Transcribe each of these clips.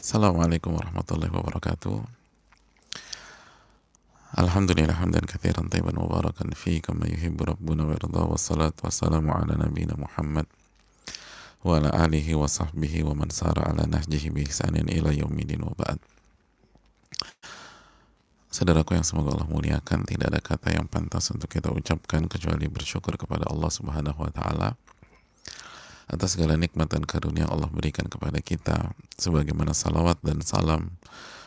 Assalamualaikum warahmatullahi wabarakatuh. Alhamdulillah hamdan katsiran tayyiban mubarakan fi kama yuhibbu rabbuna wa yarda, wassalatu wassalamu ala nabiyyina Muhammad wa ala alihi wa sahbihi wa man sara ala nahjihi bi ihsanin ila yaumidin wa ba'd. Saudaraku yang semoga Allah muliakan, tidak ada kata yang pantas untuk kita ucapkan kecuali bersyukur kepada Allah Subhanahu wa taala atas segala nikmat dan karunia Allah berikan kepada kita, sebagaimana salawat dan salam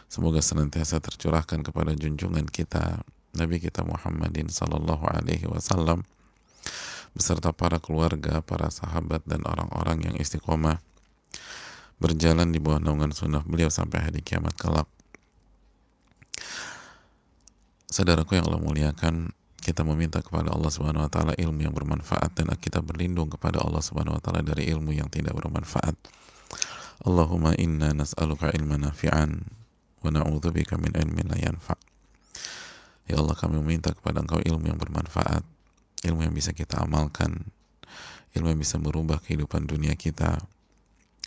semoga senantiasa tercurahkan kepada junjungan kita Nabi kita Muhammadin sallallahu alaihi wasallam beserta para keluarga, para sahabat dan orang-orang yang istiqomah berjalan di bawah naungan sunnah beliau sampai hari kiamat kelak. Saudaraku yang Allah muliakan, kita meminta kepada Allah Subhanahu wa taala ilmu yang bermanfaat dan kita berlindung kepada Allah Subhanahu wa taala dari ilmu yang tidak bermanfaat. Allahumma inna nas'aluka ilman nafi'an wa na'udzubika min ilmin la yanfa'. Ya Allah, kami meminta kepada Engkau ilmu yang bermanfaat, ilmu yang bisa kita amalkan, ilmu yang bisa merubah kehidupan dunia kita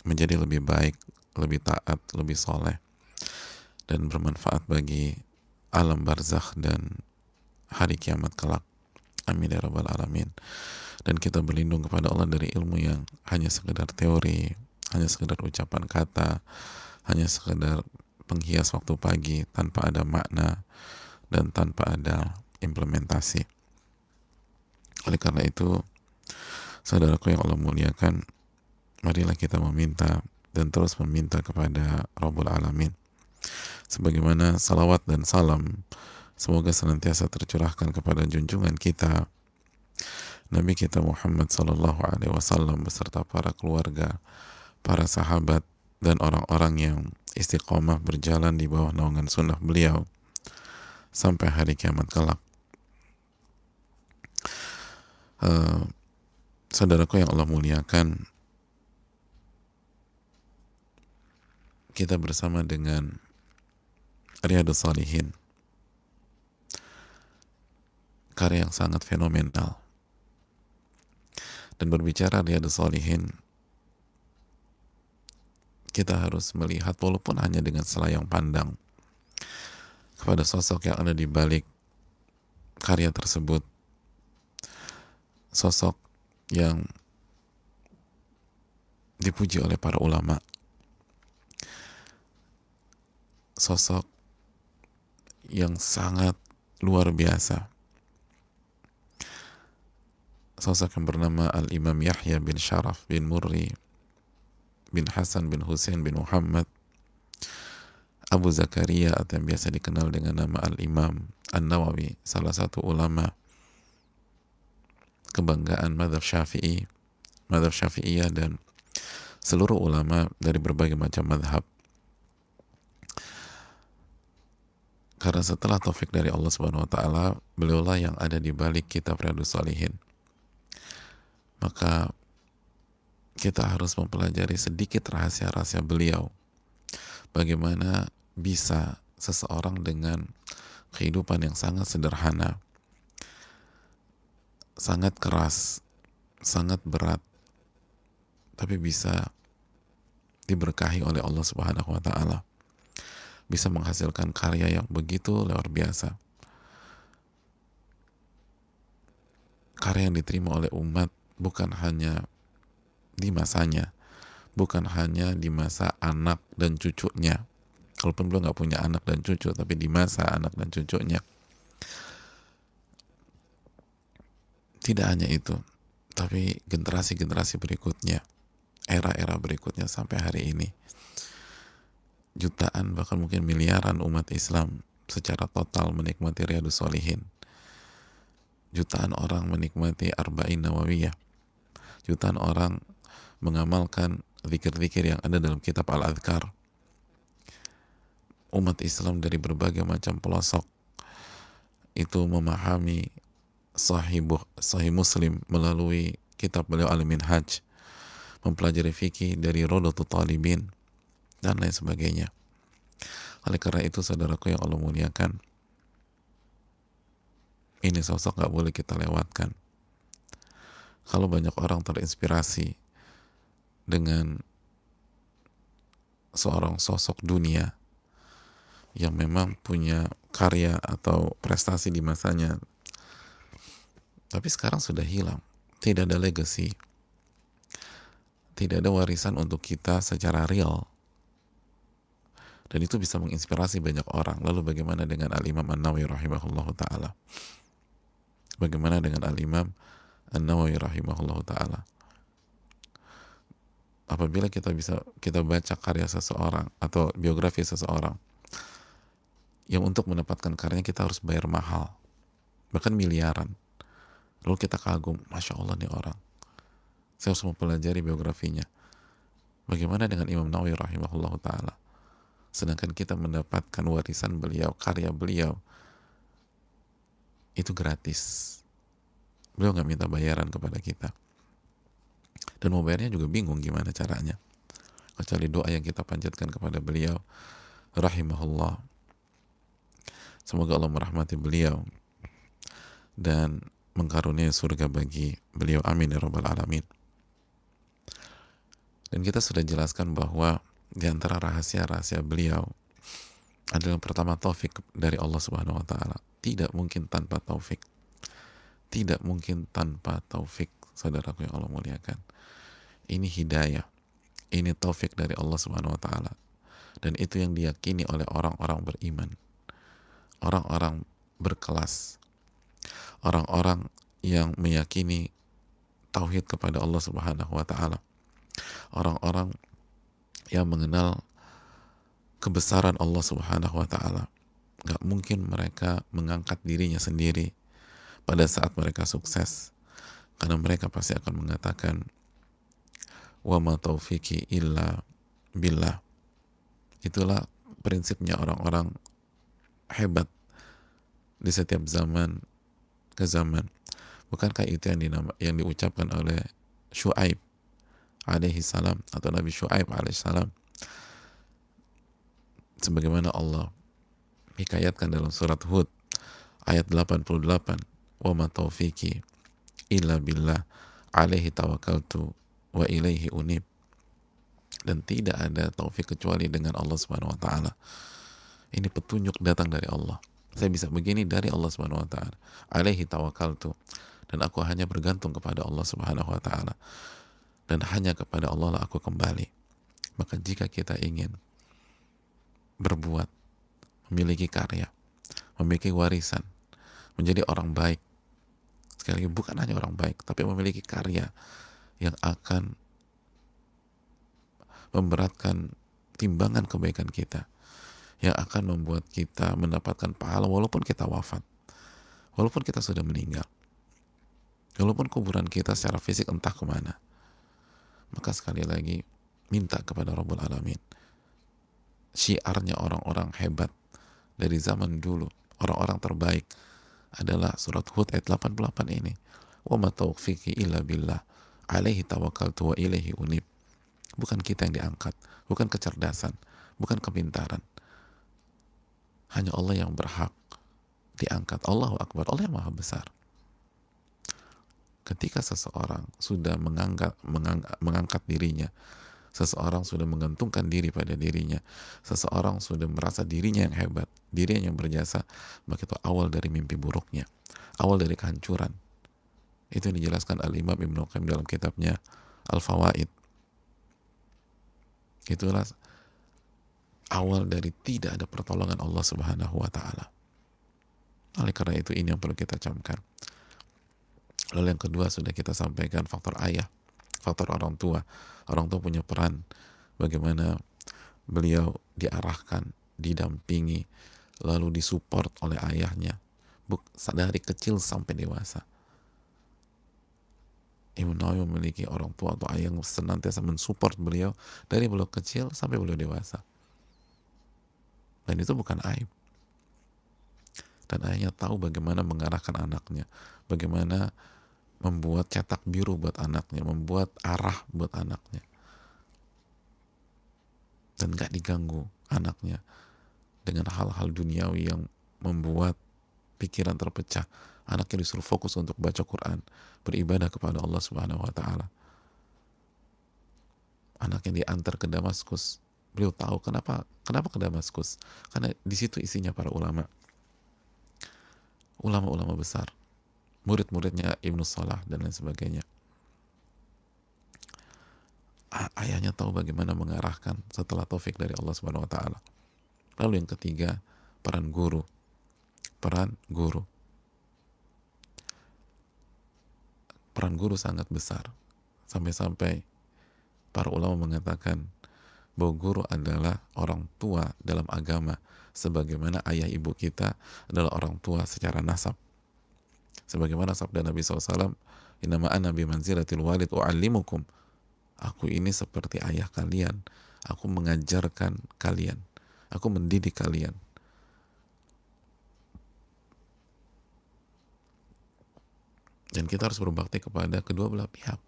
menjadi lebih baik, lebih taat, lebih soleh, dan bermanfaat bagi alam barzakh dan hari kiamat kelak. Amin ya rabbal alamin. Dan kita berlindung kepada Allah dari ilmu yang hanya sekedar teori, hanya sekedar ucapan kata, hanya sekedar penghias waktu pagi tanpa ada makna dan tanpa ada implementasi. Oleh karena itu, saudaraku yang Allah muliakan, marilah kita meminta dan terus meminta kepada Rabbul Alamin, sebagaimana salawat dan salam semoga senantiasa tercurahkan kepada junjungan kita Nabi kita Muhammad sallallahu alaihi wasallam beserta para keluarga, para sahabat dan orang-orang yang istiqomah berjalan di bawah naungan sunnah beliau sampai hari kiamat kelak. Saudaraku yang Allah muliakan, kita bersama dengan Riyadhus Shalihin, karya yang sangat fenomenal. Dan berbicara Riyadhus Shalihin, kita harus melihat walaupun hanya dengan selayang pandang kepada sosok yang ada di balik karya tersebut, sosok yang dipuji oleh para ulama, sosok yang sangat luar biasa, sosok yang bernama Al-Imam Yahya bin Sharaf bin Murri bin Hasan bin Hussein bin Muhammad Abu Zakaria, atau yang biasa dikenal dengan nama Al-Imam An-Nawawi, salah satu ulama kebanggaan mazhab Syafi'i, mazhab Syafi'iyah, dan seluruh ulama dari berbagai macam mazhab. Karena setelah taufik dari Allah Subhanahu wa taala, beliaulah yang ada di balik kitab Riyadhus Shalihin. Maka kita harus mempelajari sedikit rahasia-rahasia beliau. Bagaimana bisa seseorang dengan kehidupan yang sangat sederhana, sangat keras, sangat berat, tapi bisa diberkahi oleh Allah Subhanahu wa taala, bisa menghasilkan karya yang begitu luar biasa, karya yang diterima oleh umat bukan hanya di masanya, bukan hanya di masa anak dan cucunya, kalaupun beliau nggak punya anak dan cucu, tapi di masa anak dan cucunya. Tidak hanya itu, tapi generasi-generasi berikutnya, era-era berikutnya sampai hari ini, jutaan bahkan mungkin miliaran umat Islam secara total menikmati Riyadhus Shalihin. Jutaan orang menikmati Arba'in Nawawiyah. Jutaan orang mengamalkan zikir-zikir yang ada dalam kitab Al-Adhkar. Umat Islam dari berbagai macam pelosok itu memahami Sahih Muslim melalui kitab beliau Al-Minhaj, mempelajari fikih dari Rodatul Talibin, dan lain sebagainya. Oleh karena itu, saudaraku yang Allah muliakan, ini sosok gak boleh kita lewatkan. Kalau banyak orang terinspirasi dengan seorang sosok dunia yang memang punya karya atau prestasi di masanya, tapi sekarang sudah hilang, tidak ada legacy, tidak ada warisan untuk kita secara real, dan itu bisa menginspirasi banyak orang. Lalu bagaimana dengan Al-Imam An-Nawawi rahimahullahu ta'ala? Bagaimana dengan Al-Imam An-Nawawi rahimahullahu ta'ala? Apabila kita baca karya seseorang atau biografi seseorang, yang untuk mendapatkan karyanya kita harus bayar mahal, bahkan miliaran. Lalu kita kagum, Masya Allah nih orang, saya harus mempelajari biografinya. Bagaimana dengan Imam Nawawi rahimahullahu ta'ala? Sedangkan kita mendapatkan warisan beliau, karya beliau, itu gratis. Beliau nggak minta bayaran kepada kita. Dan mau bayarnya juga bingung gimana caranya. Kecuali doa yang kita panjatkan kepada beliau, rahimahullah. Semoga Allah merahmati beliau dan mengkaruniai surga bagi beliau. Amin ya rabbal alamin. Dan kita sudah jelaskan bahwa di antara rahasia-rahasia beliau adalah pertama taufik dari Allah Subhanahu wa taala. Tidak mungkin tanpa taufik. Tidak mungkin tanpa taufik, saudaraku yang Allah muliakan. Ini hidayah. Ini taufik dari Allah Subhanahu wa taala. Dan itu yang diyakini oleh orang-orang beriman. Orang-orang berkelas. Orang-orang yang meyakini tauhid kepada Allah Subhanahu wa taala. Orang-orang yang mengenal kebesaran Allah Subhanahu wa ta'ala. Gak mungkin mereka mengangkat dirinya sendiri pada saat mereka sukses, karena mereka pasti akan mengatakan wa ma taufiki illa billah. Itulah prinsipnya orang-orang hebat di setiap zaman ke zaman. Bukankah itu yang diucapkan oleh Syuaib alaihi salam, atau Nabi Syuaib alaihi salam, sebagaimana Allah hikayatkan dalam surat Hud ayat 88, wa ma taufiki illa billah alaihi tawakkaltu wa ilaihi unib. Dan tidak ada taufik kecuali dengan Allah Subhanahu wa taala. Ini petunjuk datang dari Allah. Saya bisa begini dari Allah Subhanahu wa taala. Alaihi tawakkaltu, dan aku hanya bergantung kepada Allah Subhanahu wa taala, dan hanya kepada Allah lah aku kembali. Maka jika kita ingin berbuat, memiliki karya, memiliki warisan, menjadi orang baik, sekali lagi bukan hanya orang baik, tapi memiliki karya yang akan memberatkan timbangan kebaikan kita, yang akan membuat kita mendapatkan pahala walaupun kita wafat, walaupun kita sudah meninggal, walaupun kuburan kita secara fisik entah kemana. Maka sekali lagi minta kepada Rabbul Alamin. Syiarnya orang-orang hebat dari zaman dulu, orang-orang terbaik, adalah surat Hud ayat 88 ini. Wa ma taufiqi illa billah alaihi tawakkaltu wa ilaihi unib. Bukan kita yang diangkat, bukan kecerdasan, bukan kepintaran. Hanya Allah yang berhak diangkat. Allahu Akbar, Allah yang maha besar. Ketika seseorang sudah mengangkat dirinya, seseorang sudah menggantungkan diri pada dirinya, seseorang sudah merasa dirinya yang hebat, dirinya yang berjasa, maka itu awal dari mimpi buruknya, awal dari kehancuran. Itu yang dijelaskan Al-Imam Ibnu Qayyim dalam kitabnya Al-Fawaid. Itulah awal dari tidak ada pertolongan Allah Subhanahu wa ta'ala. Oleh karena itu ini yang perlu kita camkan. Lalu yang kedua sudah kita sampaikan, faktor ayah, faktor orang tua. Orang tua punya peran, bagaimana beliau diarahkan, didampingi, lalu disupport oleh ayahnya dari kecil sampai dewasa. Imam Nawawi memiliki orang tua atau ayah yang senantiasa mensupport beliau dari beliau kecil sampai beliau dewasa. Dan itu bukan aib. Dan ayahnya tahu bagaimana mengarahkan anaknya, bagaimana membuat cetak biru buat anaknya, membuat arah buat anaknya, dan gak diganggu anaknya dengan hal-hal duniawi yang membuat pikiran terpecah. Anaknya disuruh fokus untuk baca Quran, beribadah kepada Allah Subhanahu wa ta'ala. Anaknya diantar ke Damaskus Beliau tahu kenapa ke Damaskus, karena di situ isinya para ulama besar, murid-muridnya Ibnu Salah dan lain sebagainya. Ayahnya tahu bagaimana mengarahkan setelah taufik dari Allah Subhanahu wa taala. Lalu yang ketiga, peran guru. Peran guru. Peran guru sangat besar. Sampai-sampai para ulama mengatakan bahwa guru adalah orang tua dalam agama, sebagaimana ayah ibu kita adalah orang tua secara nasab. Sebagaimana sabda Nabi SAW, "Innama ana bi manzilatil walid u'allimukum." Aku ini seperti ayah kalian. Aku mengajarkan kalian. Aku mendidik kalian. Dan kita harus berbakti kepada kedua belah pihak.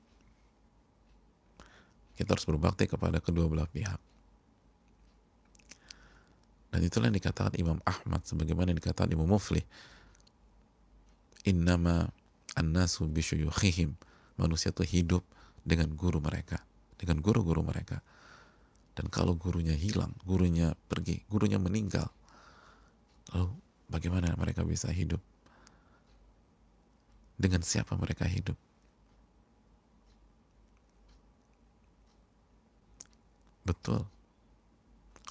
Kita harus berbakti kepada kedua belah pihak. Dan itulah yang dikatakan Imam Ahmad, sebagaimana yang dikatakan Imam Muflih, innama annasu bisyuyukhihim. Manusia itu hidup dengan guru mereka, dengan guru-guru mereka. Dan kalau gurunya hilang, gurunya pergi, gurunya meninggal, lalu bagaimana mereka bisa hidup? Dengan siapa mereka hidup? Betul,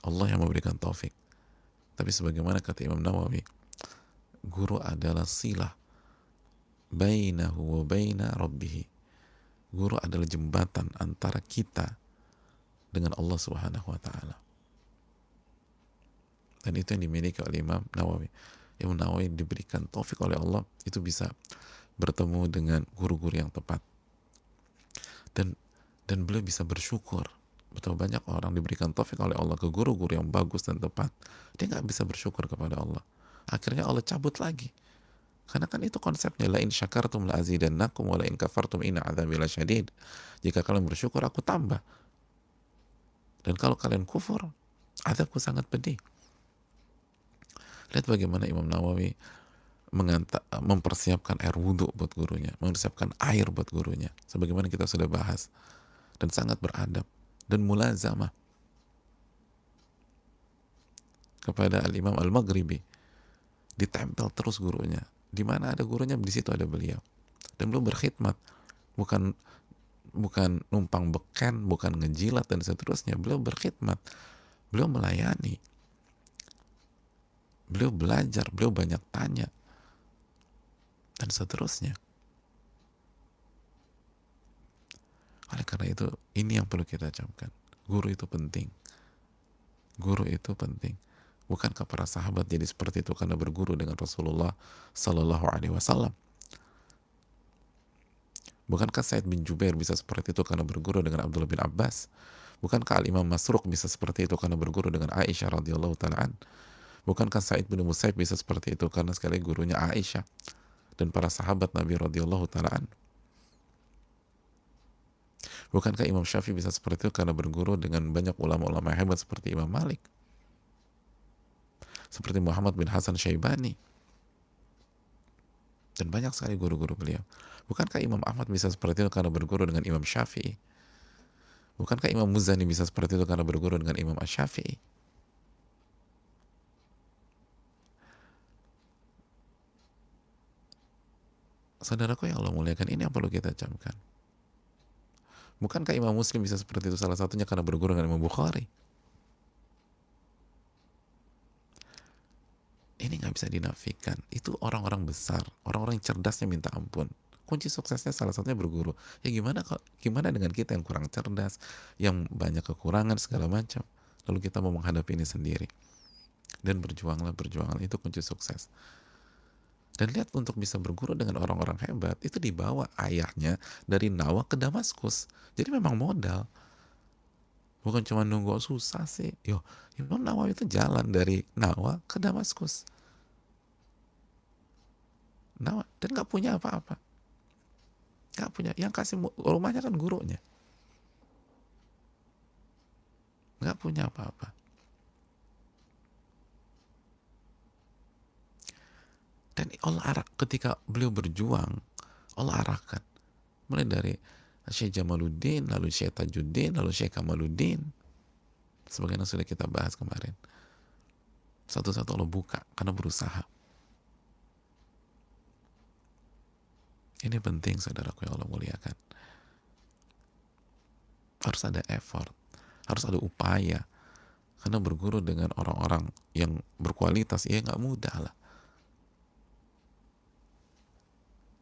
Allah yang memberikan taufik. Tapi sebagaimana kata Imam Nawawi, guru adalah silah bainahu wa baina rabbih. Guru adalah jembatan antara kita dengan Allah Subhanahu wa taala. Dan itu yang dimiliki oleh Imam Nawawi. Imam Nawawi diberikan taufik oleh Allah, itu bisa bertemu dengan guru-guru yang tepat. Dan beliau bisa bersyukur. Betapa banyak orang diberikan taufik oleh Allah ke guru-guru yang bagus dan tepat, dia nggak bisa bersyukur kepada Allah. Akhirnya Allah cabut lagi. Karena kan itu konsepnya, la in syakartum la azidannakum wa la in kafartum inna adzabi lasyadid. Jika kalian bersyukur, aku tambah. Dan kalau kalian kufur, azabku sangat pedih. Lihat bagaimana Imam Nawawi mempersiapkan air wudhu buat gurunya, mempersiapkan air buat gurunya, sebagaimana kita sudah bahas, dan sangat beradab dan mulazamah kepada Al-Imam Al-Maghribi. Ditempel terus gurunya. Di mana ada gurunya, di situ ada beliau. Dan beliau berkhidmat, bukan numpang beken, bukan ngejilat dan seterusnya. Beliau berkhidmat, beliau melayani, beliau belajar, beliau banyak tanya dan seterusnya. Oleh karena itu, ini yang perlu kita camkan. Guru itu penting. Guru itu penting. Bukankah para sahabat jadi seperti itu karena berguru dengan Rasulullah Sallallahu Alaihi Wasallam? Bukankah Said bin Jubair bisa seperti itu karena berguru dengan Abdullah bin Abbas? Bukankah Al-Imam Masruq bisa seperti itu karena berguru dengan Aisyah radhiyallahu ta'ala? Bukankah Sa'id bin Musaib bisa seperti itu karena sekali gurunya Aisyah dan para sahabat Nabi radhiyallahu ta'ala? Bukankah Imam Syafi'i bisa seperti itu karena berguru dengan banyak ulama-ulama hebat seperti Imam Malik, seperti Muhammad bin Hasan Syaibani, dan banyak sekali guru-guru beliau. Bukankah Imam Ahmad bisa seperti itu karena berguru dengan Imam Syafi'i? Bukankah Imam Muzani bisa seperti itu karena berguru dengan Imam Asy-Syafi'i? Saudaraku yang Allah muliakan, ini yang perlu kita camkan. Bukankah Imam Muslim bisa seperti itu salah satunya karena berguru dengan Imam Bukhari? Ini nggak bisa dinafikan. Itu orang-orang besar, orang-orang yang cerdasnya minta ampun. Kunci suksesnya salah satunya berguru. Ya gimana dengan kita yang kurang cerdas, yang banyak kekurangan segala macam. Lalu kita mau menghadapi ini sendiri. Dan berjuanglah, itu kunci sukses. Dan lihat, untuk bisa berguru dengan orang-orang hebat, itu dibawa ayahnya dari Nawa ke Damaskus. Jadi memang modal. Bukan cuma nunggu, susah sih. Imam Nawawi itu jalan dari Nawa ke Damaskus. Nawa, dan gak punya apa-apa. Gak punya, yang kasih rumahnya kan gurunya. Gak punya apa-apa. Dan Allah ketika beliau berjuang, Allah arahkan. Mulai dari Syekh Jamaluddin, lalu Syekh Tajuddin, lalu Syekh Kamaluddin. Sebagaimana sudah kita bahas kemarin. Satu-satu Allah buka karena berusaha. Ini penting saudaraku yang Allah muliakan. Harus ada effort, harus ada upaya. Karena berguru dengan orang-orang yang berkualitas, ya nggak mudah lah.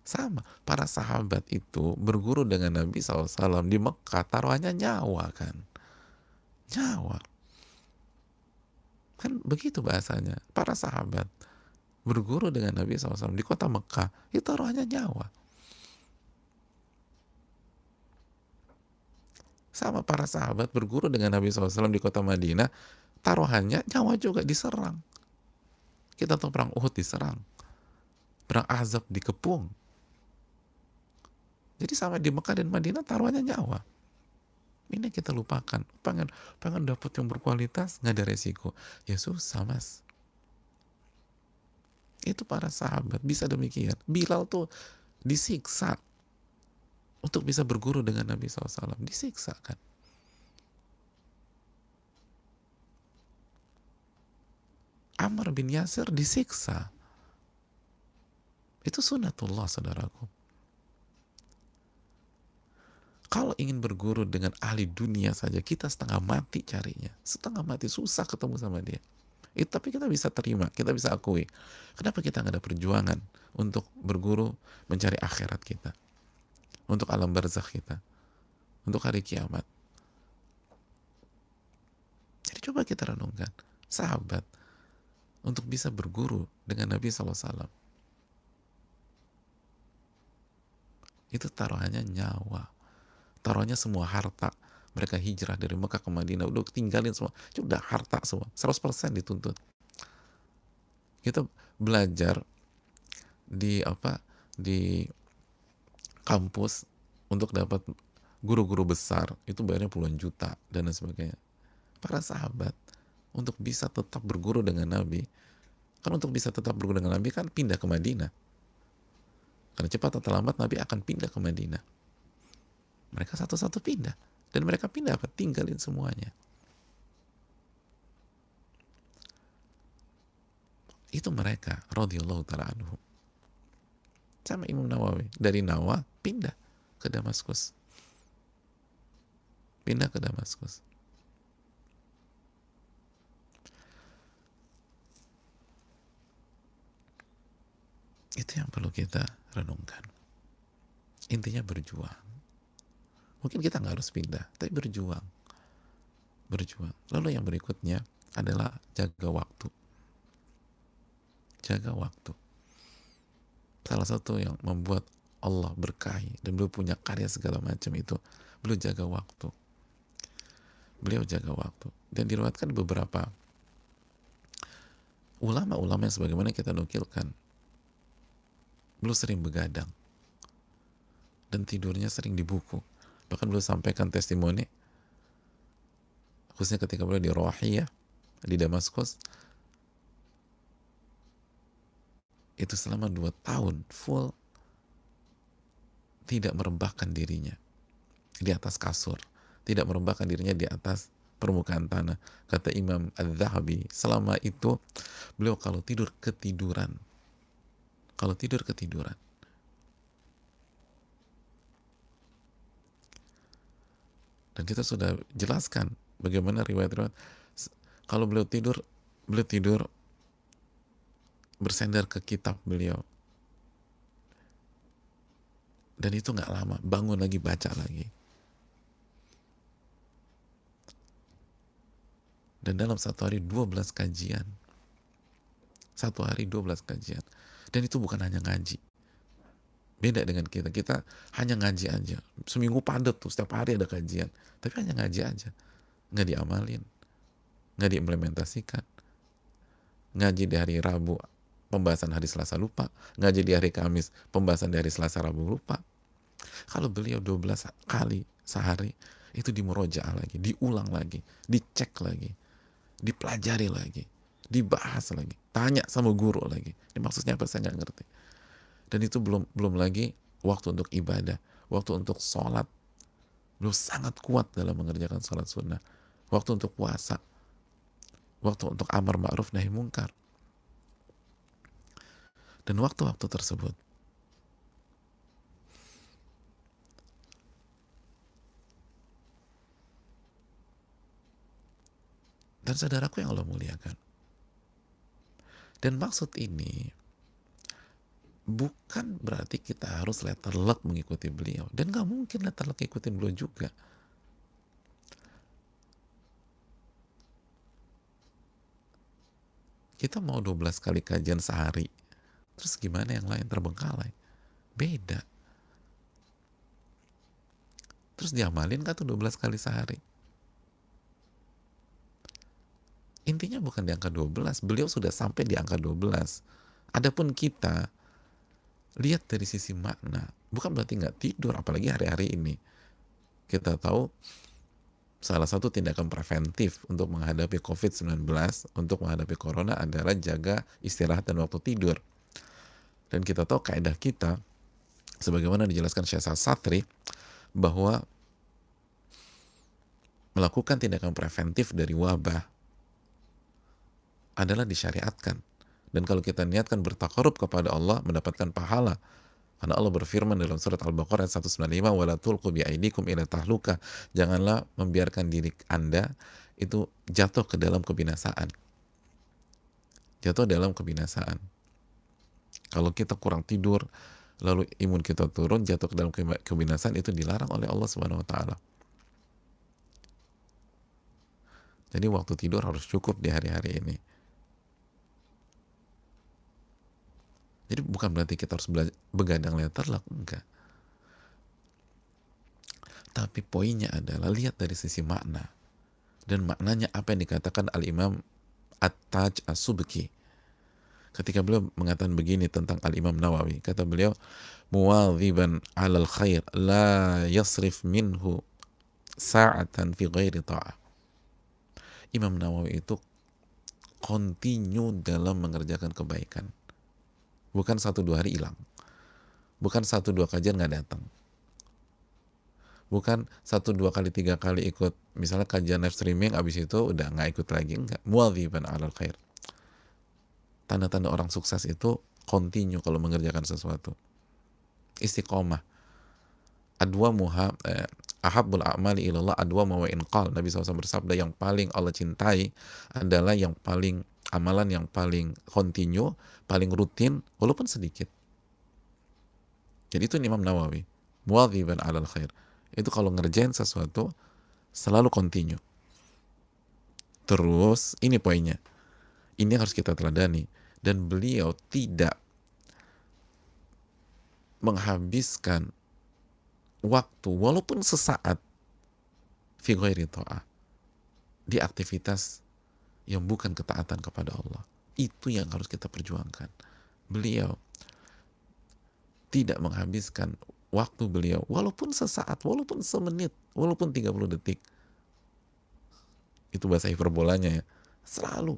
Sama, para sahabat itu berguru dengan Nabi SAW di Mekah, taruhannya nyawa kan. Nyawa. Kan begitu bahasanya. Para sahabat berguru dengan Nabi SAW di kota Mekah, itu taruhannya nyawa. Sama para sahabat berguru dengan Nabi SAW di kota Madinah, taruhannya nyawa juga diserang. Kita tahu perang Uhud diserang. Perang Ahzab dikepung. Jadi sama di Mekah dan Madinah taruhannya nyawa. Ini kita lupakan. Pengen dapat yang berkualitas, nggak ada resiko. Ya susah mas. Itu para sahabat bisa demikian. Bilal tuh disiksa untuk bisa berguru dengan Nabi SAW. Disiksa kan. Ammar bin Yasir disiksa. Itu sunnatullah saudaraku. Kalau ingin berguru dengan ahli dunia saja, kita setengah mati carinya. Setengah mati, susah ketemu sama dia. Tapi kita bisa terima, kita bisa akui. Kenapa kita nggak ada perjuangan untuk berguru mencari akhirat kita? Untuk alam barzakh kita? Untuk hari kiamat? Jadi coba kita renungkan. Sahabat, untuk bisa berguru dengan Nabi SAW, itu taruhannya nyawa. Taruhannya semua harta. Mereka hijrah dari Mekah ke Madinah, udah tinggalin semua, udah harta semua, 100% dituntut. Kita belajar di kampus untuk dapat guru-guru besar, itu bayarnya puluhan juta dan lain sebagainya. Para sahabat untuk bisa tetap berguru dengan Nabi, kan untuk bisa tetap berguru dengan Nabi kan pindah ke Madinah. Karena cepat atau lambat Nabi akan pindah ke Madinah. Mereka satu-satu pindah. Dan mereka pindah apa? Tinggalin semuanya. Itu mereka, radhiyallahu ta'ala anhum. Sama Imam Nawawi. Dari Nawa, pindah ke Damaskus. Pindah ke Damaskus. Itu yang perlu kita renungkan. Intinya berjuang. Mungkin kita nggak harus pindah, tapi berjuang. Berjuang. Lalu yang berikutnya adalah jaga waktu. Jaga waktu. Salah satu yang membuat Allah berkahi dan beliau punya karya segala macam itu, beliau jaga waktu. Beliau jaga waktu. Dan diriwayatkan beberapa ulama-ulama yang sebagaimana kita nukilkan, beliau sering begadang dan tidurnya sering di buku. Bahkan beliau sampaikan testimoni, khususnya ketika beliau di Rawahiyah, di Damaskus, itu selama 2 tahun full tidak merebahkan dirinya di atas kasur, tidak merebahkan dirinya di atas permukaan tanah. Kata Imam Adz-Dzahabi, selama itu beliau kalau tidur ketiduran. Kalau tidur ketiduran. Dan kita sudah jelaskan bagaimana riwayat-riwayat kalau beliau tidur bersandar ke kitab beliau. Dan itu nggak lama, bangun lagi, baca lagi. Dan dalam satu hari 12 kajian. Satu hari 12 kajian. Dan itu bukan hanya ngaji. Beda dengan kita. Kita hanya ngaji aja. Seminggu padat tuh, setiap hari ada kajian. Tapi hanya ngaji aja. Nggak diamalin. Nggak diimplementasikan. Ngaji di hari Rabu, pembahasan hari Selasa lupa. Ngaji di hari Kamis, pembahasan di hari Selasa Rabu lupa. Kalau beliau 12 kali sehari, itu dimurojaah lagi, diulang lagi, dicek lagi, dipelajari lagi, dibahas lagi, tanya sama guru lagi. Ini maksudnya apa saya nggak ngerti. Dan itu belum lagi waktu untuk ibadah, waktu untuk sholat. Beliau sangat kuat dalam mengerjakan sholat sunnah. waktu untuk puasa, waktu untuk amar ma'ruf nahi mungkar. Dan waktu-waktu tersebut dan saudaraku yang Allah muliakan. Dan maksud ini bukan berarti kita harus letter luck mengikuti beliau. Dan gak mungkin letter luck ikutin beliau juga. Kita mau 12 kali kajian sehari, terus gimana yang lain terbengkalai? Beda. Terus diamalin kan tuh 12 kali sehari? Intinya bukan di angka 12, beliau sudah sampai di angka 12. Adapun kita lihat dari sisi makna, bukan berarti nggak tidur, apalagi hari-hari ini. Kita tahu salah satu tindakan preventif untuk menghadapi COVID-19, untuk menghadapi corona adalah jaga istirahat dan waktu tidur. Dan kita tahu kaidah kita, sebagaimana dijelaskan Syekh Satri, bahwa melakukan tindakan preventif dari wabah adalah disyariatkan. Dan kalau kita niatkan bertakarub kepada Allah, mendapatkan pahala. Karena Allah berfirman dalam surat Al-Baqarah ayat 195, "Wala tulqu biaidikum ila tahluka." Janganlah membiarkan diri Anda itu jatuh ke dalam kebinasaan. Jatuh dalam kebinasaan. Kalau kita kurang tidur, lalu imun kita turun, jatuh ke dalam kebinasaan, itu dilarang oleh Allah Subhanahu wa taala. Jadi waktu tidur harus cukup di hari-hari ini. Jadi bukan berarti kita harus begadang letter luck, enggak. Tapi poinnya adalah lihat dari sisi makna. Dan maknanya apa yang dikatakan Al-Imam At-Taj As-Subki. Ketika beliau mengatakan begini tentang Al-Imam Nawawi, kata beliau, "Muwadhiban 'alal khair la yasrif minhu sa'atan fi ghairi ta'ah." Imam Nawawi itu continue dalam mengerjakan kebaikan. Bukan 1-2 hari hilang. Bukan 1-2 kajian nggak datang. Bukan 1-2 kali 3 kali ikut misalnya kajian live streaming, abis itu udah nggak ikut lagi. Enggak. Muwadhiban 'alal khair. Tanda-tanda orang sukses itu continue kalau mengerjakan sesuatu. Istiqomah. Ahabbul a'mali ilallah adwamu wa in qal. Nabi SAW bersabda, yang paling Allah cintai adalah yang paling amalan yang paling continue, paling rutin, walaupun sedikit. Jadi itu Imam Nawawi. Muwadhiban 'alal khair. Itu kalau ngerjain sesuatu selalu continue. Terus ini poinnya. Ini harus kita teladani. Dan beliau tidak menghabiskan waktu walaupun sesaat fi ghairi ta'ah, di aktivitas yang bukan ketaatan kepada Allah. Itu yang harus kita perjuangkan. Beliau tidak menghabiskan waktu beliau walaupun sesaat, walaupun semenit, walaupun 30 detik. Itu bahasa hiperbolanya ya. Selalu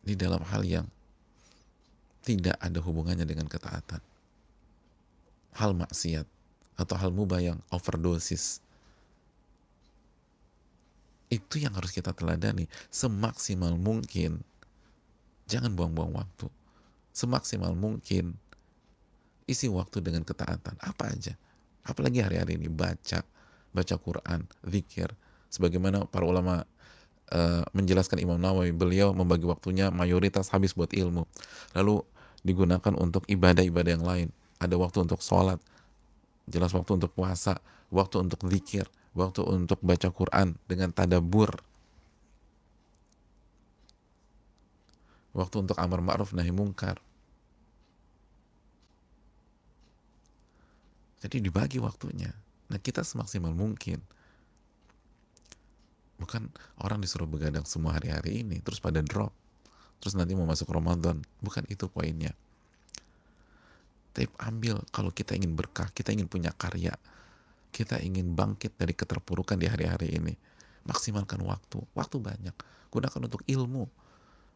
di dalam hal yang tidak ada hubungannya dengan ketaatan. Hal maksiat atau hal mubah yang overdosis. Itu yang harus kita teladani. Semaksimal mungkin jangan buang-buang waktu. Semaksimal mungkin isi waktu dengan ketaatan. Apa aja. Apalagi hari-hari ini baca Quran, zikir. Sebagaimana para ulama menjelaskan Imam Nawawi, beliau membagi waktunya mayoritas habis buat ilmu. Lalu digunakan untuk ibadah-ibadah yang lain. Ada waktu untuk sholat, jelas waktu untuk puasa, waktu untuk zikir, waktu untuk baca Quran dengan tadabbur, waktu untuk amar ma'ruf nahi mungkar. Jadi dibagi waktunya. Nah, kita semaksimal mungkin. Bukan orang disuruh begadang semua hari-hari ini terus pada drop, terus nanti mau masuk Ramadan. Bukan itu poinnya. Tapi ambil, kalau kita ingin berkah, kita ingin punya karya, kita ingin bangkit dari keterpurukan di hari-hari ini, maksimalkan waktu banyak, gunakan untuk ilmu,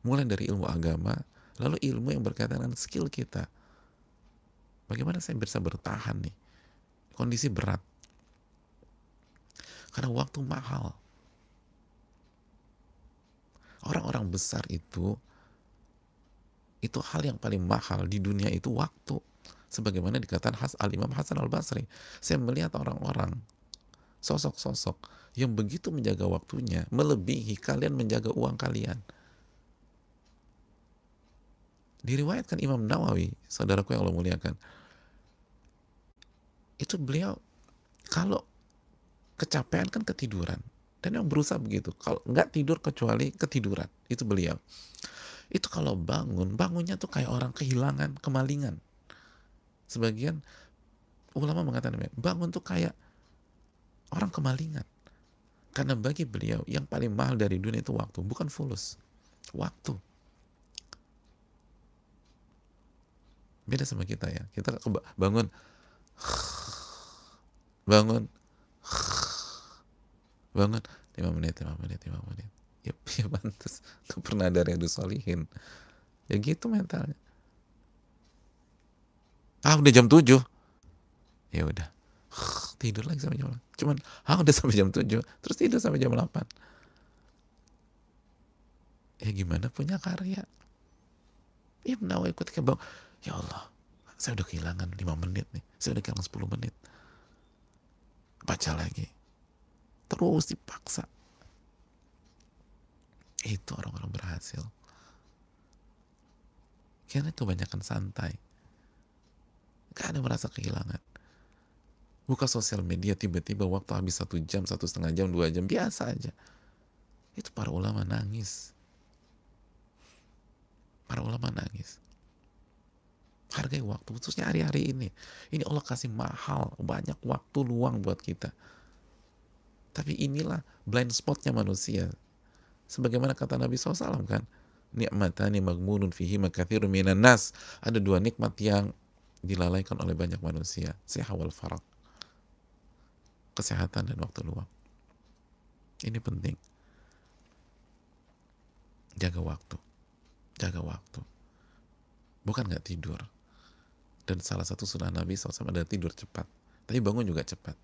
mulai dari ilmu agama, lalu ilmu yang berkaitan dengan skill kita. Bagaimana saya bisa bertahan nih, kondisi berat. Karena waktu mahal. Orang-orang besar itu hal yang paling mahal di dunia itu waktu. Sebagaimana dikatakan Al-Imam Hasan Al-Basri, saya melihat orang-orang, sosok-sosok yang begitu menjaga waktunya, melebihi kalian menjaga uang kalian. Diriwayatkan Imam Nawawi, saudaraku yang Allah muliakan, itu beliau kalau kecapean kan ketiduran, dan yang berusaha begitu, kalau nggak tidur kecuali ketiduran, itu beliau. Itu kalau bangunnya tuh kayak orang kehilangan, kemalingan. Sebagian ulama mengatakan bangun tuh kayak orang kemalingan. Karena bagi beliau yang paling mahal dari dunia itu waktu, bukan fulus. Waktu. Beda sama kita ya. Kita bangun, bangun, 5 menit. Ya pantas. Gak pernah ada Riyadhus Shalihin. Ya gitu mentalnya. Udah jam 7. Ya udah. Tidur lagi sampai jam 8. Cuman, udah sampai jam 7. Terus tidur sampai jam 8. Ya gimana punya karya? Ibn Nawawi ketika bangun, ya Allah, saya udah kehilangan 5 menit nih. Saya udah kehilangan 10 menit. Baca lagi. Terus dipaksa. Itu orang-orang berhasil. Karena kebanyakan santai. Gak ada merasa kehilangan. Buka sosial media, tiba-tiba waktu habis 1 jam, 1,5 jam, 2 jam, biasa aja. Itu para ulama nangis. Para ulama nangis. Hargai waktu, khususnya hari-hari ini. Ini Allah kasih mahal, banyak waktu luang buat kita. Tapi inilah blind spotnya manusia. Sebagaimana kata Nabi SAW kan, ni'matani maghmunun fihi makathirun minan nas. Ada 2 nikmat yang dilalaikan oleh banyak manusia, siha wal farag, kesehatan dan waktu luang. Ini penting. Jaga waktu. Bukan nggak tidur. Dan salah satu sunnah Nabi SAW adalah tidur cepat, tapi bangun juga cepat.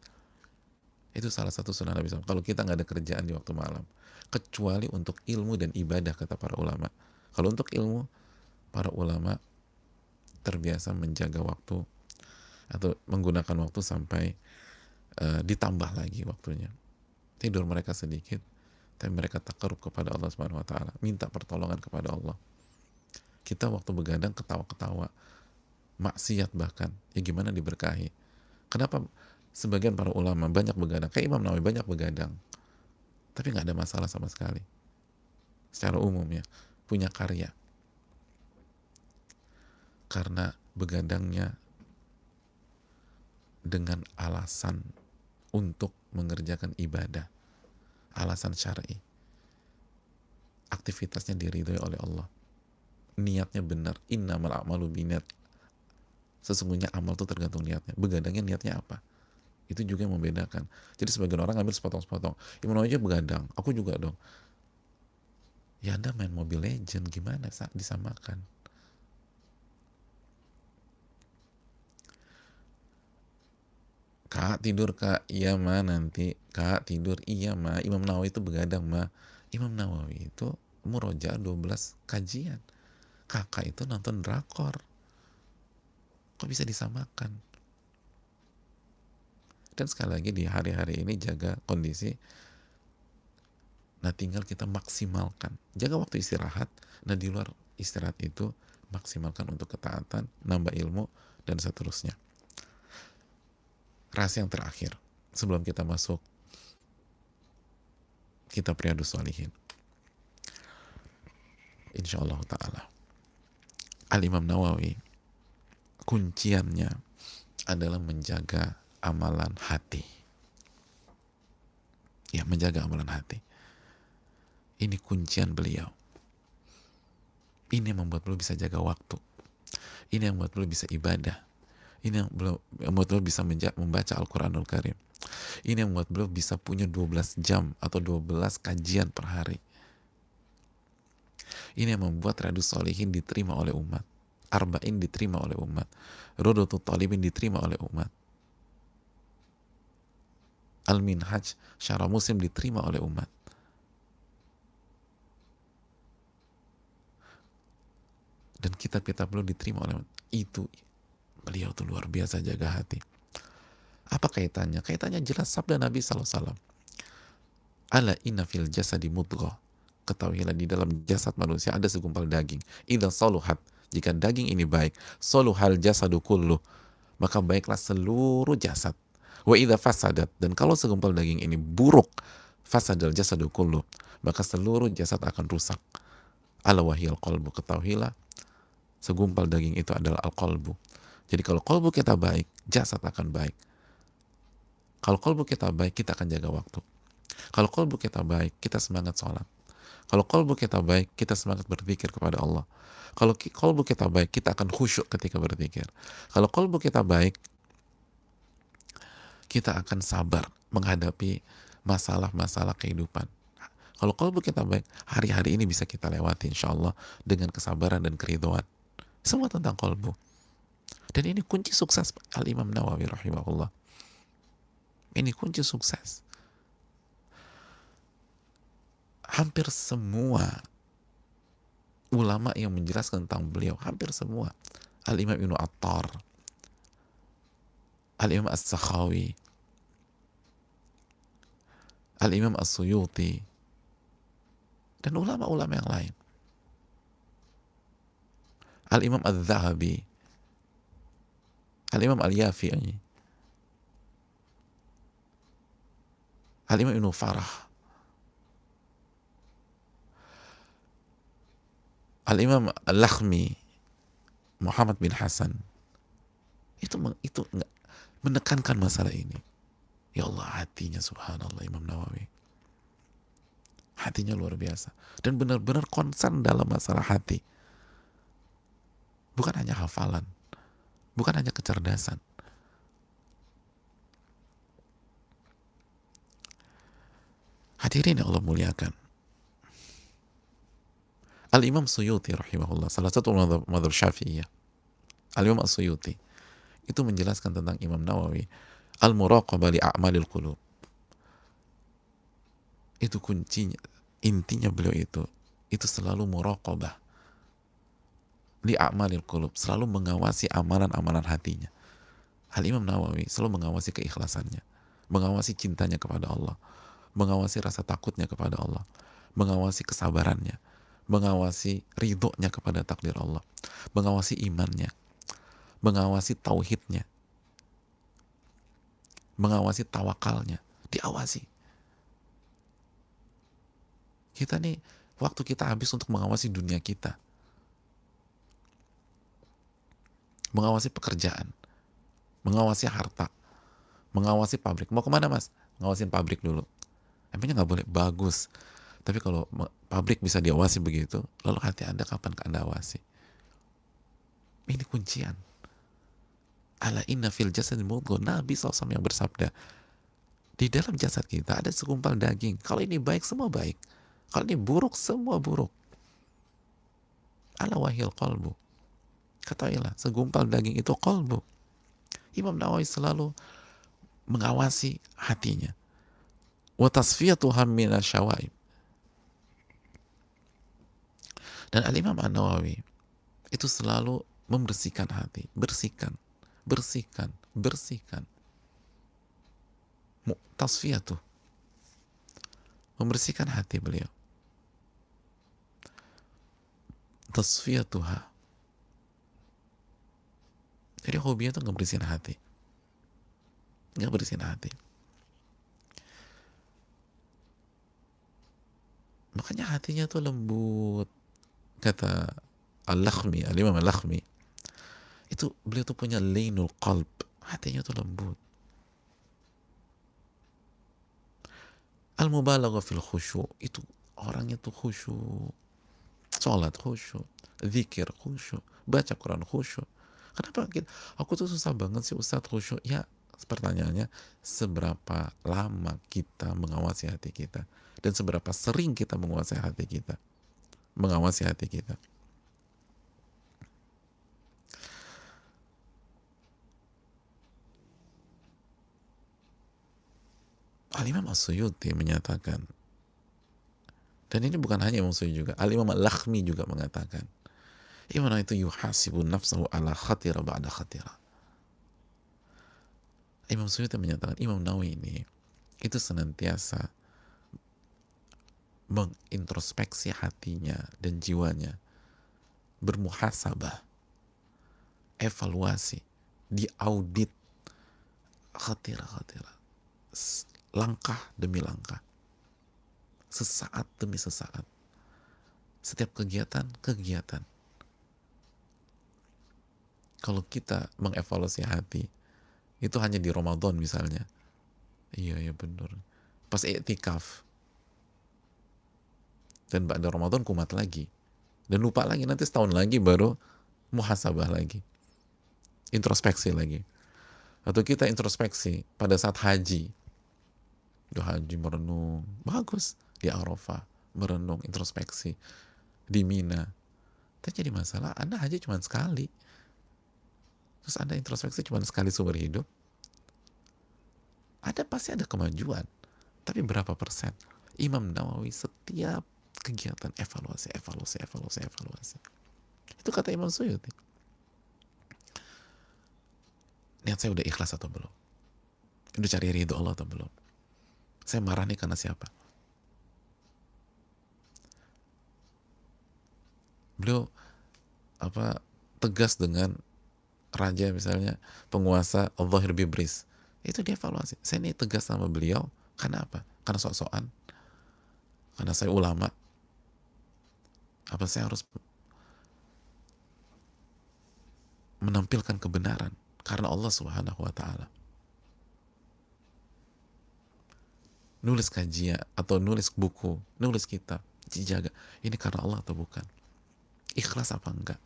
Itu salah satu sunnah Nabi SAW. Kalau kita nggak ada kerjaan di waktu malam, kecuali untuk ilmu dan ibadah, kata para ulama. Kalau untuk ilmu, para ulama terbiasa menjaga waktu atau menggunakan waktu sampai ditambah lagi waktunya. Tidur mereka sedikit, tapi mereka takarub kepada Allah Subhanahu wa taala, minta pertolongan kepada Allah. Kita waktu begadang ketawa-ketawa, maksiat bahkan, ya gimana diberkahi. Kenapa sebagian para ulama banyak begadang, kayak Imam Nawawi banyak begadang, tapi nggak ada masalah sama sekali. Secara umum ya, punya karya. Karena begadangnya dengan alasan untuk mengerjakan ibadah, alasan syar'i. Aktivitasnya diridhoi oleh Allah. Niatnya benar. Innamal a'malu binniyat. Sesungguhnya amal itu tergantung niatnya. Begadangnya niatnya apa? Itu juga yang membedakan. Jadi sebagian orang ngambil sepotong-sepotong. Imam Nawawi aja begadang, aku juga dong. Ya Anda main Mobile Legend, gimana disamakan? Kak tidur kak, iya ma nanti. Kak tidur, iya ma. Imam Nawawi itu begadang ma. Imam Nawawi itu murojaah 12 kajian. Kakak itu nonton drakor. Kok bisa disamakan? Dan sekali lagi di hari-hari ini jaga kondisi. Nah tinggal kita maksimalkan. Jaga waktu istirahat. Nah di luar istirahat itu maksimalkan untuk ketaatan, nambah ilmu, dan seterusnya. Rahasia yang terakhir sebelum kita masuk kitab Riyadhus Shalihin, insyaallah ta'ala, Al-Imam Nawawi kunciannya adalah menjaga amalan hati. Ya, menjaga amalan hati. Ini kuncian beliau. Ini yang membuat beliau bisa jaga waktu. Ini yang membuat beliau bisa ibadah. Ini yang membuat beliau bisa membaca Al-Quranul Karim. Ini yang membuat beliau bisa punya 12 jam atau 12 kajian per hari. Ini yang membuat Riyadhus Shalihin diterima oleh umat. Arba'in diterima oleh umat. Rodotul Talibin diterima oleh umat. Al-Minhaj Syarah Muslim diterima oleh umat. Dan kitab-kitab beliau diterima oleh umat. Itu beliau tuh luar biasa jaga hati. Apa kaitannya? Kaitannya jelas sabda Nabi SAW. Ala inna fil jasadi mudghah. Ketahuilah di dalam jasad manusia ada segumpal daging. Idza saluhat, jika daging ini baik, saluhal jasadu kulluh, maka baiklah seluruh jasad. Wa idza fasadat, dan kalau segumpal daging ini buruk, fasadal jasadu kulluh, maka seluruh jasad akan rusak. Ala wahiyal qalbu, ketahuilah segumpal daging itu adalah al-qalbu. Jadi kalau qalbu kita baik, jasad akan baik. Kalau qalbu kita baik, kita akan jaga waktu. Kalau qalbu kita baik, kita semangat sholat. Kalau qalbu kita baik, kita semangat berzikir kepada Allah. Kalau qalbu kita baik, kita akan khusyuk ketika berzikir. Kalau qalbu kita baik, kita akan sabar menghadapi masalah-masalah kehidupan. Kalau qalbu kita baik, hari-hari ini bisa kita lewati insya Allah dengan kesabaran dan keridhaan. Semua tentang qalbu. Dan ini kunci sukses Al-Imam Nawawi rahimahullah. Ini kunci sukses. Hampir semua ulama yang menjelaskan tentang beliau, hampir semua, Al-Imam Ibnu Attar, Al-Imam As-Sakhawi, Al-Imam As-Suyuti, dan ulama-ulama yang lain, Al-Imam Al-Zahabi, Al-Imam Al-Yafi'i, Al-Imam Ibnu Farah, Al-Imam Al-Lakhmi, Muhammad bin Hasan, itu menekankan masalah ini. Ya Allah, hatinya subhanallah Imam Nawawi. Hatinya luar biasa. Dan benar-benar konsen dalam masalah hati. Bukan hanya hafalan. Bukan hanya kecerdasan. Hadirin yang Allah muliakan. Al-Imam Suyuti rahimahullah, salah satu mazhab Syafi'iyah, Al-Imam As-Suyuti, itu menjelaskan tentang Imam Nawawi, al-muraqabah li a'malil qulub. Itu kuncinya, intinya beliau itu selalu muraqabah li a'malil qulub, selalu mengawasi amalan-amalan hatinya. Al-Imam Nawawi selalu mengawasi keikhlasannya, mengawasi cintanya kepada Allah, mengawasi rasa takutnya kepada Allah, mengawasi kesabarannya, mengawasi ridhonya kepada takdir Allah, mengawasi imannya, mengawasi tauhidnya, mengawasi tawakalnya, diawasi. Kita nih, waktu kita habis untuk mengawasi dunia kita, mengawasi pekerjaan, mengawasi harta, mengawasi pabrik. Mau kemana mas? Ngawasin pabrik dulu. Emangnya nggak boleh? Bagus. Tapi kalau pabrik bisa diawasi begitu, lalu hati Anda kapan Anda awasi? Ini kuncian. Ala inna fil jasad mudghah. Nabi SAW yang bersabda, di dalam jasad kita ada segumpal daging. Kalau ini baik, semua baik. Kalau ini buruk, semua buruk. Ala wahil qalbu. Ketahuilah, segumpal daging itu qalbu. Imam Nawawi selalu mengawasi hatinya. Wa tasfiyatuha minasyawaib. Dan Al-Imam An-Nawawi itu selalu membersihkan hati, bersihkan, tasfiyatuh, membersihkan hati beliau. Tasfiyatuha. Jadi hobinya itu ngebersihin hati. Ngebersihin hati. Makanya hatinya tuh lembut. Kata Al-Lakhmi, Al-Imam Al-Lakhmi, itu beliau tuh punya lainul qalb, hatinya tuh lembut. Al-mubalaghah fil khusyuk, itu orangnya tuh khusyuk. Sholat khusyuk, zikir khusyuk, baca Quran khusyuk. Kenapa aku tuh susah banget sih Ustadz khusyuk? Ya, pertanyaannya, seberapa lama kita mengawasi hati kita, dan seberapa sering kita menguasai hati kita, mengawasi hati kita. Al-Imam As-Suyuti menyatakan, dan ini bukan hanya Imam Suyuti juga, Al-Imam Al-Lakhmi juga mengatakan, Imam itu yuhasibu nafsahu ala khatira ba'da khatira. Imam Suyuti menyatakan, Imam Nawawi ini itu senantiasa mengintrospeksi hatinya dan jiwanya, bermuhasabah, evaluasi, diaudit, khatira, langkah demi langkah, sesaat demi sesaat, setiap kegiatan. Kalau kita mengevaluasi hati, itu hanya di Ramadan misalnya, iya ya benar, pas i'tikaf, dan pada Ramadan kumat lagi, dan lupa lagi, nanti setahun lagi baru muhasabah lagi, introspeksi lagi. Atau kita introspeksi pada saat haji, merenung, bagus, di Arafah merenung, introspeksi, di Mina. Tapi jadi masalah, Anda haji cuma sekali, terus Anda introspeksi cuma sekali seumur hidup, pasti ada kemajuan, tapi berapa persen? Imam Nawawi setiap kegiatan evaluasi. Itu kata Imam Suyuti. Niat saya udah ikhlas atau belum? Udah cari ridho Allah atau belum? Saya marah nih karena siapa? Beliau tegas dengan raja misalnya, penguasa Al-Zahir Bibris. Itu dia evaluasi. Saya ini tegas sama beliau karena apa? Karena sok-sokan? Karena saya ulama? Apa saya harus menampilkan kebenaran karena Allah Subhanahu wa Ta'ala? Nulis kajian atau nulis buku, nulis kitab, dijaga, ini karena Allah atau bukan? Ikhlas apa enggak?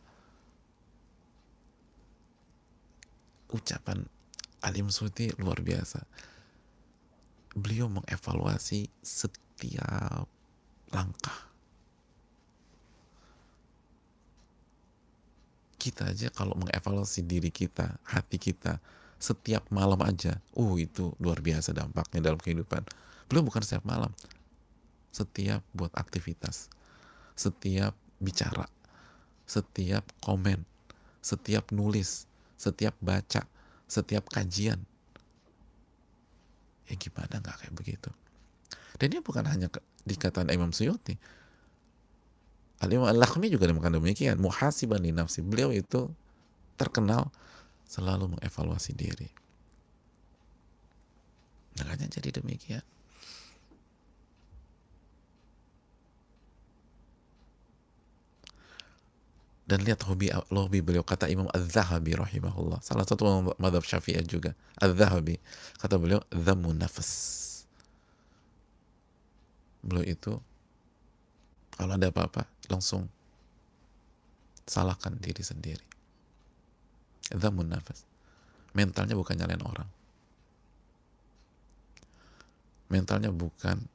Ucapan Alim Suyuti luar biasa. Beliau mengevaluasi setiap langkah. Kita aja kalau mengevaluasi diri kita, hati kita, setiap malam aja, itu luar biasa dampaknya dalam kehidupan. Beliau bukan setiap malam, setiap buat aktivitas, setiap bicara, setiap komen, setiap nulis, setiap baca, setiap kajian. Ya gimana nggak kayak begitu? Dan ini bukan hanya dikatakan Imam Suyuti, Al-Imam Al-Lakhmi juga demikian, muhasiban li nafsi. Beliau itu terkenal selalu mengevaluasi diri. Makanya jadi demikian. Dan lihat hobi beliau, kata Imam Az-Zahabi rahimahullah, salah satu mazhab Syafi'iyah juga, Az-Zahabi, kata beliau, dhammun nafs. Beliau itu kalau ada apa-apa langsung salahkan diri sendiri. Dhammun nafs. Mentalnya bukan nyalain orang. Mentalnya bukan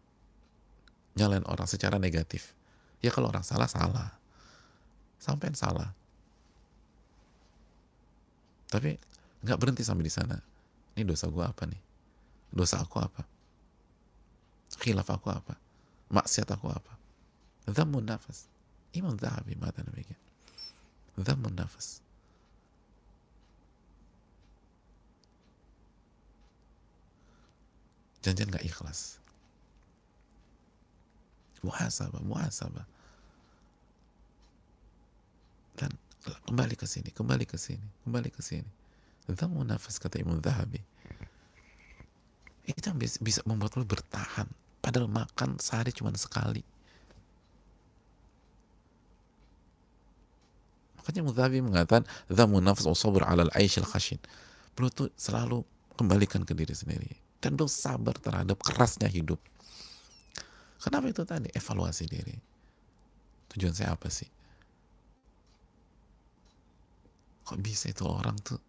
nyalain orang secara negatif. Ya kalau orang salah, sampai salah. Tapi nggak berhenti sampai di sana. Ini dosa gue apa nih? Dosa aku apa? Khilaf aku apa? Maksiat aku apa? Dhammun nafas. Imam Zahabi mata demikian. Dhammun nafas. Jangan nggak ikhlas. Muhasabah. Dan kembali ke sini. Dhammun nafas, kata Imam Zahabi. Itu yang bisa membuat lo bertahan. Padahal makan sehari cuma sekali. Makanya Mudhabi mengatakan dhammun nafs wa sabr ala al-aish al-khashin. Beliau tuh selalu kembalikan ke diri sendiri dan beliau sabar terhadap kerasnya hidup. Kenapa itu tadi? Evaluasi diri. Tujuan saya apa sih? Kok bisa itu orang tuh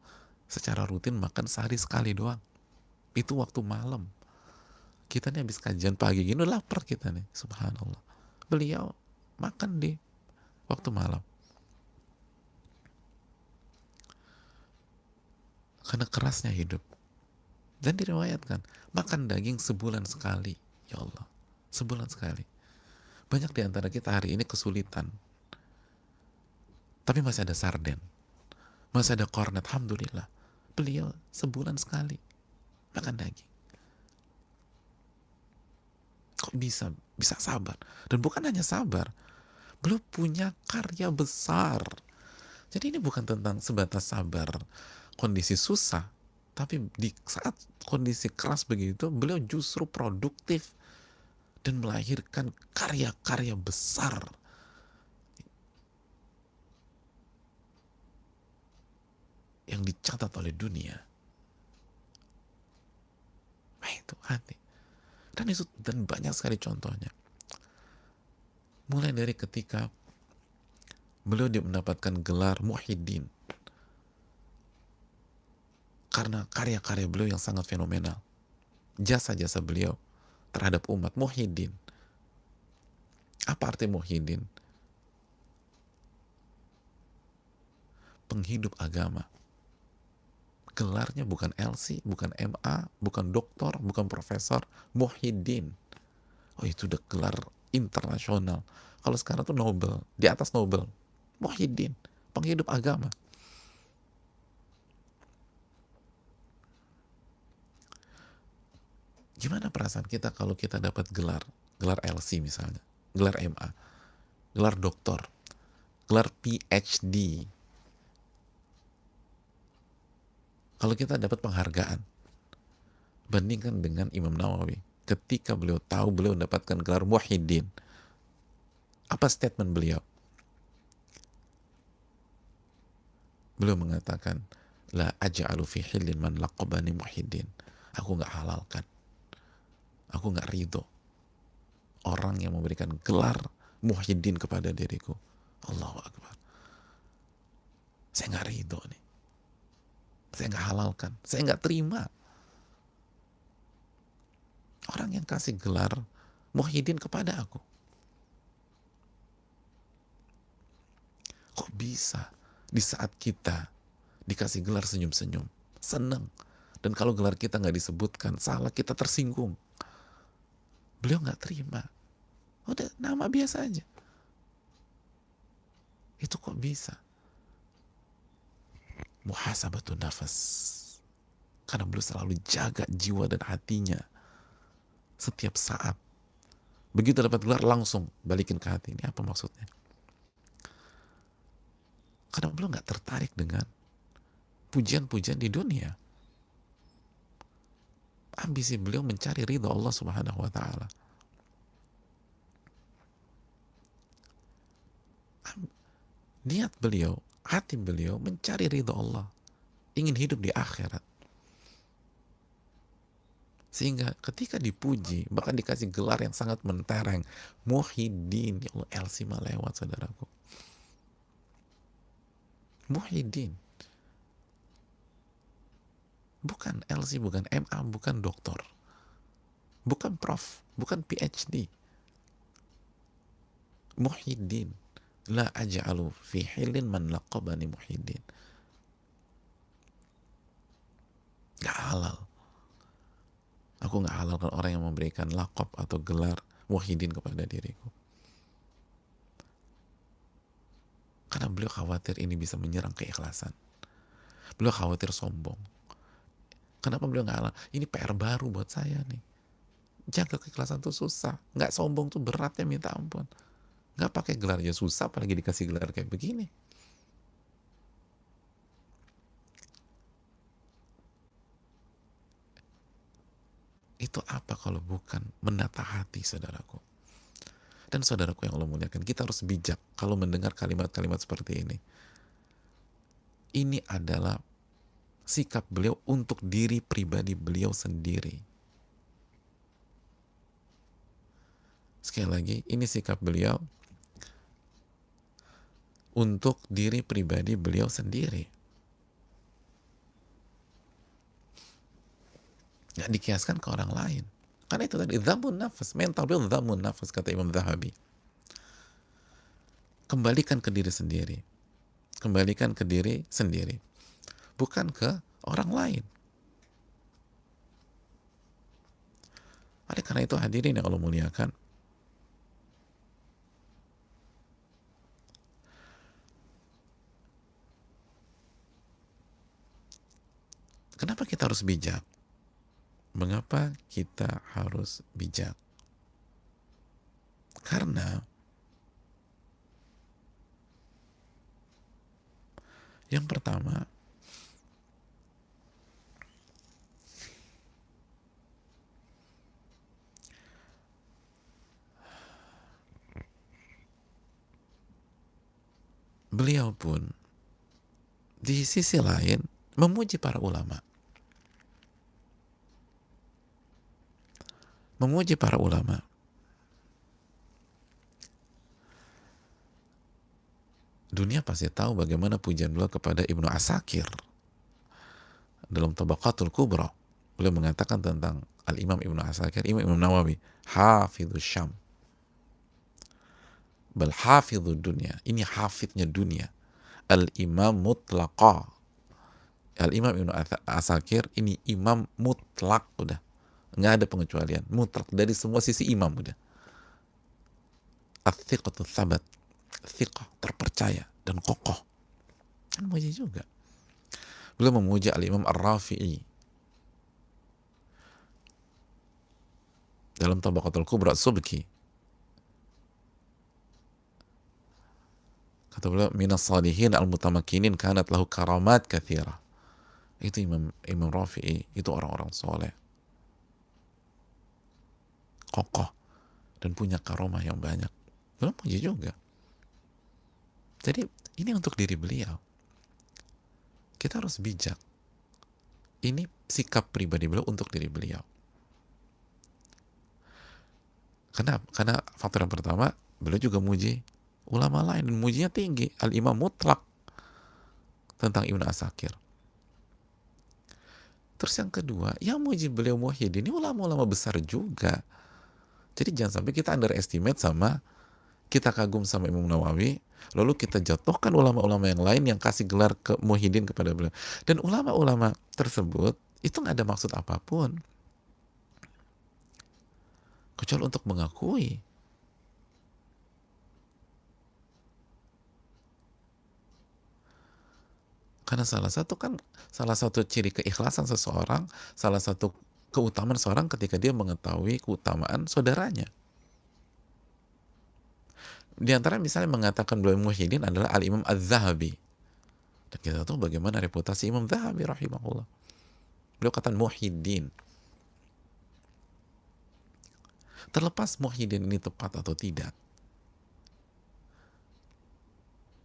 secara rutin makan sehari sekali doang? Itu waktu malam. Kita nih habis kajian pagi gini lapar kita nih, subhanallah. Beliau makan di waktu malam. Karena kerasnya hidup. Dan diriwayatkan, makan daging sebulan sekali. Ya Allah, sebulan sekali. Banyak di antara kita hari ini kesulitan, tapi masih ada sarden, masih ada kornet, alhamdulillah. Beliau sebulan sekali makan daging. Kok bisa sabar? Dan bukan hanya sabar, beliau punya karya besar. Jadi ini bukan tentang sebatas sabar kondisi susah, tapi di saat kondisi keras begitu, beliau justru produktif dan melahirkan karya-karya besar yang dicatat oleh dunia. Nah itu hati. Dan banyak sekali contohnya. Mulai dari ketika beliau mendapatkan gelar Muhyiddin karena karya-karya beliau yang sangat fenomenal. Jasa-jasa beliau terhadap umat. Muhyiddin. Apa arti Muhyiddin? Penghidup agama. Gelarnya bukan LC, bukan MA, bukan doktor, bukan profesor, Muhyiddin. Oh itu udah gelar internasional. Kalau sekarang tuh Nobel, di atas Nobel. Muhyiddin, penghidup agama. Gimana perasaan kita kalau kita dapat gelar LC misalnya, gelar MA, gelar doktor, gelar PhD. Kalau kita dapat penghargaan, bandingkan dengan Imam Nawawi. Ketika beliau tahu beliau mendapatkan gelar Muhyiddin, apa statement beliau? Beliau mengatakan, la aj'alu fi hillin man laqabani Muhyiddin. Aku nggak halalkan, aku nggak ridho orang yang memberikan gelar Muhyiddin kepada diriku. Allahu Akbar. Saya nggak ridho nih. Saya nggak halalkan, saya nggak terima orang yang kasih gelar Muhyiddin kepada aku. Kok bisa di saat kita dikasih gelar senyum-senyum, senang, dan kalau gelar kita nggak disebutkan, salah, kita tersinggung. Beliau nggak terima. Udah nama biasa aja. Itu kok bisa? Muhasabatun nafas. Karena beliau selalu jaga jiwa dan hatinya setiap saat. Begitu dapat gelar langsung balikin ke hati. Ini apa maksudnya? Karena beliau nggak tertarik dengan pujian-pujian di dunia. Ambisi beliau mencari ridha Allah Subhanahu wa Ta'ala. Niat beliau, hati beliau mencari ridha Allah, ingin hidup di akhirat. Sehingga ketika dipuji, bahkan dikasih gelar yang sangat mentereng, Muhyiddin. Ya Allah, LC mah lewat, saudaraku. Muhyiddin. Bukan LC, bukan MA, bukan doktor, bukan prof, bukan PhD. Muhyiddin. La aj'alu fi hilin man laqabani Muhyiddin. Gak halal. Aku gak halalkan orang yang memberikan laqab atau gelar Muhyiddin kepada diriku. Karena beliau khawatir ini bisa menyerang keikhlasan. Beliau khawatir sombong. Kenapa beliau gak halal? Ini PR baru buat saya nih. Jaga keikhlasan tuh susah. Gak sombong tuh beratnya minta ampun. Gak pakai gelar aja susah, apalagi dikasih gelar kayak begini. Itu apa kalau bukan menata hati, saudaraku? Dan saudaraku yang Allah muliakan, kita harus bijak kalau mendengar kalimat-kalimat seperti ini. Ini adalah sikap beliau untuk diri pribadi beliau sendiri. Sekali lagi, ini sikap beliau untuk diri pribadi beliau sendiri. Nggak dikiaskan ke orang lain. Karena itu tadi, dhamun nafas, mental beliau dhamun nafas, kata Imam Zahabi. Kembalikan ke diri sendiri. Kembalikan ke diri sendiri. Bukan ke orang lain. Oleh karena itu hadirin yang Allah muliakan, kenapa kita harus bijak? Mengapa kita harus bijak? Karena yang pertama, beliau pun di sisi lain memuji para ulama. Memuji para ulama. Dunia pasti tahu bagaimana pujian beliau kepada Ibnu Asakir dalam Tabaqatul Kubra. Beliau mengatakan tentang Al-Imam Ibnu Asakir, Imam Nawawi, hafidhus Syam, bal hafidhud dunia. Ini hafidnya dunia. Al-Imam mutlaqa. Al-Imam Ibnu Asakir ini imam mutlak, udah. Nggak ada pengecualian. Mutlak dari semua sisi imam, udah. At-thiqatu tsabat. Thiqah, terpercaya dan kokoh. Kan muji juga. Beliau memuji Al-Imam Ar-Rafi'i dalam Tabaqatul Kubra Subki. Kata beliau, minas salihin al-mutamakinin kanat lahu karamat kathira. Itu Imam Rafi'i, itu orang-orang soleh, kokoh, dan punya karomah yang banyak. Beliau puji juga. Jadi ini untuk diri beliau. Kita harus bijak. Ini sikap pribadi beliau untuk diri beliau. Kenapa? Karena faktor yang pertama, beliau juga muji ulama lain, dan mujinya tinggi. Al-Imam Mutlak tentang Ibnu Asakir. Terus yang kedua, yang muji beliau Muhyiddin ini ulama-ulama besar juga. Jadi jangan sampai kita underestimate sama, kita kagum sama Imam Nawawi, lalu kita jatuhkan ulama-ulama yang lain yang kasih gelar ke Muhyiddin kepada beliau. Dan ulama-ulama tersebut itu nggak ada maksud apapun kecuali untuk mengakui. Karena salah satu ciri keikhlasan seseorang, salah satu keutamaan seorang ketika dia mengetahui keutamaan saudaranya. Di antara misalnya mengatakan beliau Muhyiddin adalah Al-Imam Az-Zahabi. Dan kita tahu bagaimana reputasi Imam Zahabi rahimahullah. Beliau kata Muhyiddin. Terlepas Muhyiddin ini tepat atau tidak,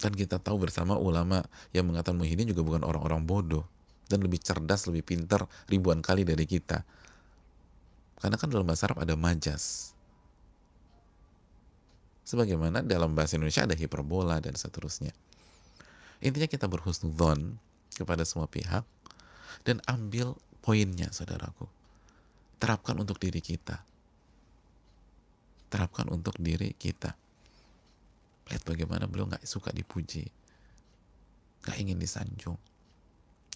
dan kita tahu bersama ulama yang mengatakan Muhyiddin juga bukan orang-orang bodoh, dan lebih cerdas, lebih pintar ribuan kali dari kita. Karena kan dalam bahasa Arab ada majas. Sebagaimana dalam bahasa Indonesia ada hiperbola dan seterusnya. Intinya kita berhusnudzon kepada semua pihak dan ambil poinnya, saudaraku. Terapkan untuk diri kita. Terapkan untuk diri kita. Lihat bagaimana beliau gak suka dipuji, gak ingin disanjung,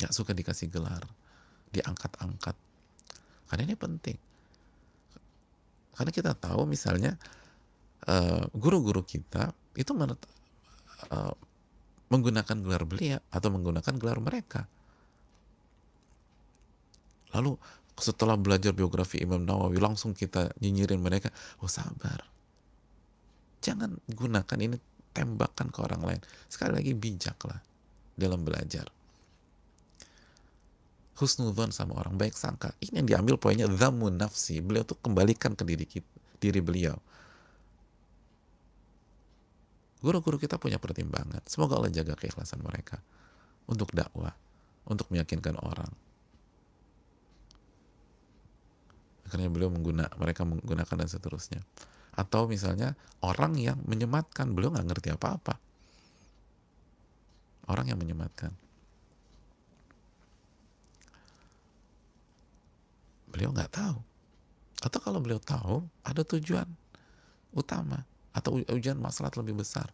gak suka dikasih gelar, diangkat-angkat. Karena ini penting. Karena kita tahu misalnya guru-guru kita itu menggunakan gelar beliau atau menggunakan gelar mereka. Lalu setelah belajar biografi Imam Nawawi langsung kita nyinyirin mereka. Oh, sabar. Jangan gunakan ini, tembakkan ke orang lain. Sekali lagi, bijaklah dalam belajar. Husnudzon sama orang, baik sangka. Ini yang diambil poinnya, dhammun nafsi. Beliau tuh kembalikan ke diri beliau. Guru-guru kita punya pertimbangan. Semoga Allah jaga keikhlasan mereka untuk dakwah, untuk meyakinkan orang. Akhirnya beliau mereka menggunakan dan seterusnya. Atau misalnya orang yang menyematkan, beliau nggak ngerti apa-apa. Orang yang menyematkan, beliau nggak tahu. Atau kalau beliau tahu, ada tujuan utama atau ujian masalah lebih besar.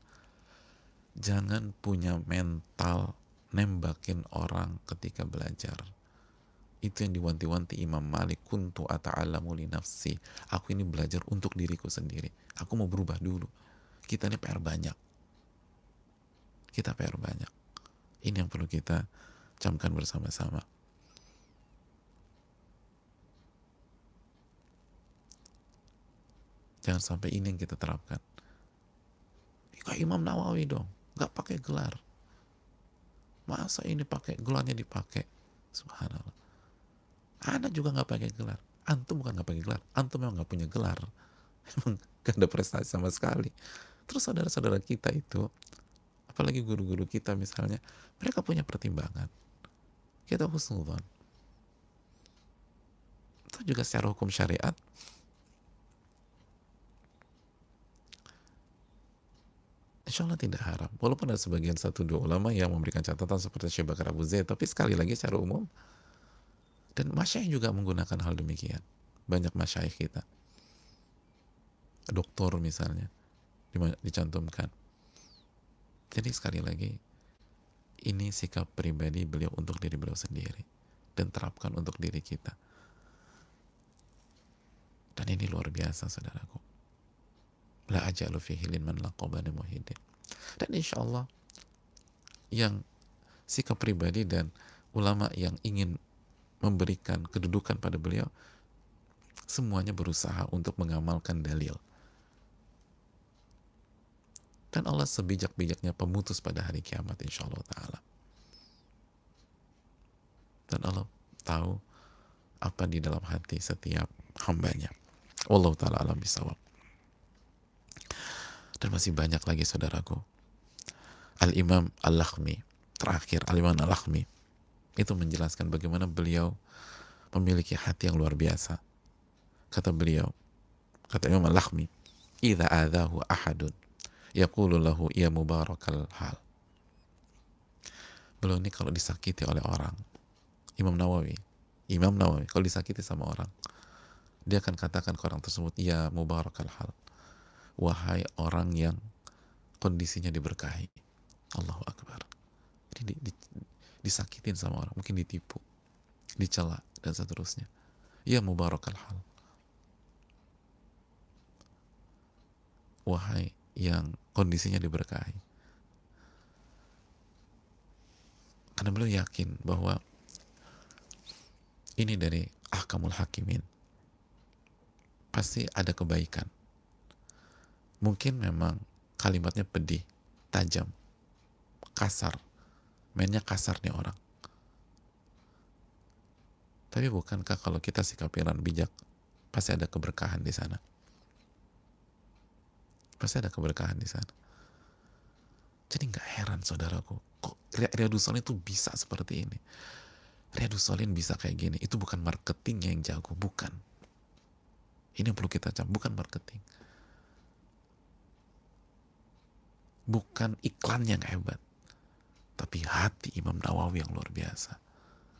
Jangan punya mental nembakin orang ketika belajar. Itu yang diwanti-wanti Imam Malik, kuntu ata'allamu li nafsi. Aku ini belajar untuk diriku sendiri. Aku mau berubah dulu. Kita ini PR banyak. Kita PR banyak. Ini yang perlu kita camkan bersama-sama. Jangan sampai ini yang kita terapkan. Kayak Imam Nawawi dong, nggak pakai gelar. Masa ini pakai gelarnya dipakai? Subhanallah. Ana juga nggak pakai gelar. Antum bukan nggak pakai gelar, antum memang nggak punya gelar. Emang gak ada prestasi sama sekali. Terus saudara-saudara kita itu, apalagi guru-guru kita misalnya, mereka punya pertimbangan. Kita husnudzon. Itu juga secara hukum syariat, insya Allah tidak haram. Walaupun ada sebagian satu dua ulama yang memberikan catatan seperti Syekh Bakar Abu Zaid, tapi sekali lagi secara umum, dan masyayikh juga menggunakan hal demikian. Banyak masyayikh kita, doktor misalnya, dicantumkan. Jadi sekali lagi, ini sikap pribadi beliau untuk diri beliau sendiri, dan terapkan untuk diri kita. Dan ini luar biasa, saudaraku. La ajalu fihi liman laqabani muhidin. Dan insya Allah, yang sikap pribadi dan ulama yang ingin memberikan kedudukan pada beliau, semuanya berusaha untuk mengamalkan dalil. Dan Allah sebijak-bijaknya pemutus pada hari kiamat, insya Allah ta'ala. Dan Allah tahu apa di dalam hati setiap hambanya. Wallahu ta'ala alam bisawab. Dan masih banyak lagi, saudaraku. Al-Imam Al-Lakhmi, terakhir Al-Imam Al-Lakhmi itu menjelaskan bagaimana beliau memiliki hati yang luar biasa. Kata beliau, kata Imam Al-Lakhmi, idza adahu ahadun yaqulu lahu ya mubarakal hal. Beliau ini kalau disakiti oleh orang, Imam Nawawi kalau disakiti sama orang, dia akan katakan ke orang tersebut, ya mubarakal hal, wahai orang yang kondisinya diberkahi. Allahu Akbar. Jadi disakitin sama orang, mungkin ditipu, dicela, dan seterusnya. Ya mubarakal hal, wahai yang kondisinya diberkahi. Karena beliau yakin bahwa ini dari ahkamul hakimin, pasti ada kebaikan. Mungkin memang kalimatnya pedih, tajam, kasar, mainnya kasar nih orang. Tapi bukankah kalau kita sikapiran bijak, pasti ada keberkahan di sana? Pasti ada keberkahan di sana. Jadi nggak heran, saudaraku, kok Riyadhus Shalihin itu bisa seperti ini. Riyadhus Shalihin bisa kayak gini. Itu bukan marketingnya yang jago, bukan. Ini yang perlu kita camkan, bukan marketing. Bukan iklan yang hebat, tapi hati Imam Nawawi yang luar biasa.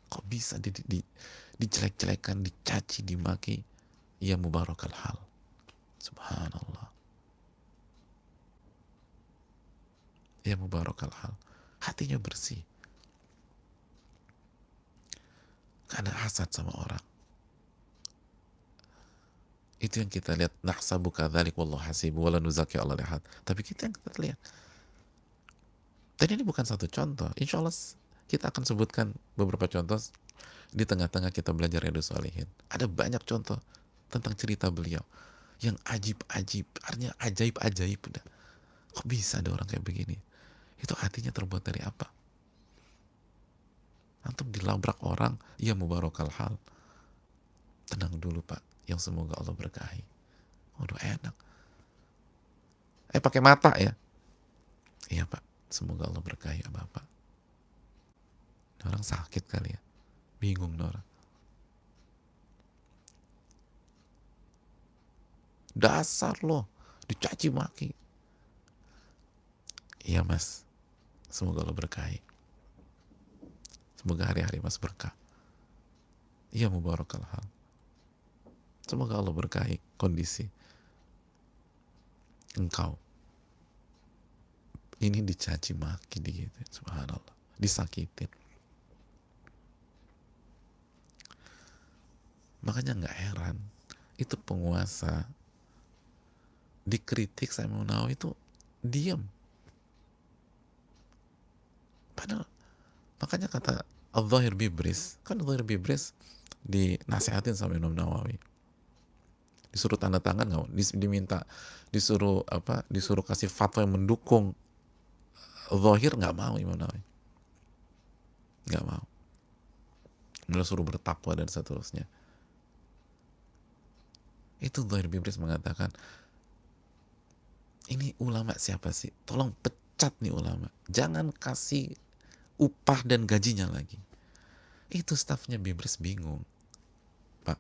Kok bisa dijelek-jelekan, dicaci, dimaki? Ya mubarakal hal. Subhanallah. Ya mubarakal hal. Hatinya bersih. Gak ada hasad sama orang. Itu yang kita lihat. Nahsabu kadzalik wallahu hasibu wala nuzaki Allah lihat. Tapi kita yang kita lihat. Dan ini bukan satu contoh. Insya Allah kita akan sebutkan beberapa contoh di tengah-tengah kita belajar Riyadhus Shalihin. Ada banyak contoh tentang cerita beliau yang ajib-ajib, artinya ajaib-ajaib. Kok bisa ada orang kayak begini? Itu hatinya terbuat dari apa? Antum dilabrak orang, ya mubarakal hal. Tenang dulu pak, yang semoga Allah berkahi. Waduh enak. Pakai mata ya? Iya pak, semoga Allah berkahi ya bapak. Orang sakit kali ya, bingung orang. Dasar loh, dicaci maki. Iya mas, semoga Allah berkahi. Semoga hari-hari mas berkah. Iya mubarakal hal. Semoga Allah berkahi kondisi engkau. Ini dicaci maki gitu, subhanallah, disakitin. Makanya nggak heran itu penguasa dikritik sama Imam Nawawi itu diam. Padahal makanya kata Al-Zahir Bibris, kan Al-Zahir Bibris dinasihatin sama Imam Nawawi, disuruh tanda tangan nggak, diminta, disuruh apa, disuruh kasih fatwa yang mendukung Zahir, nggak mau Imam Nawawi, nggak mau, malah suruh bertakwa dan seterusnya. Itu Zahir Bibris mengatakan, ini ulama siapa sih? Tolong pecat nih ulama, jangan kasih upah dan gajinya lagi. Itu stafnya Bibris bingung, Pak,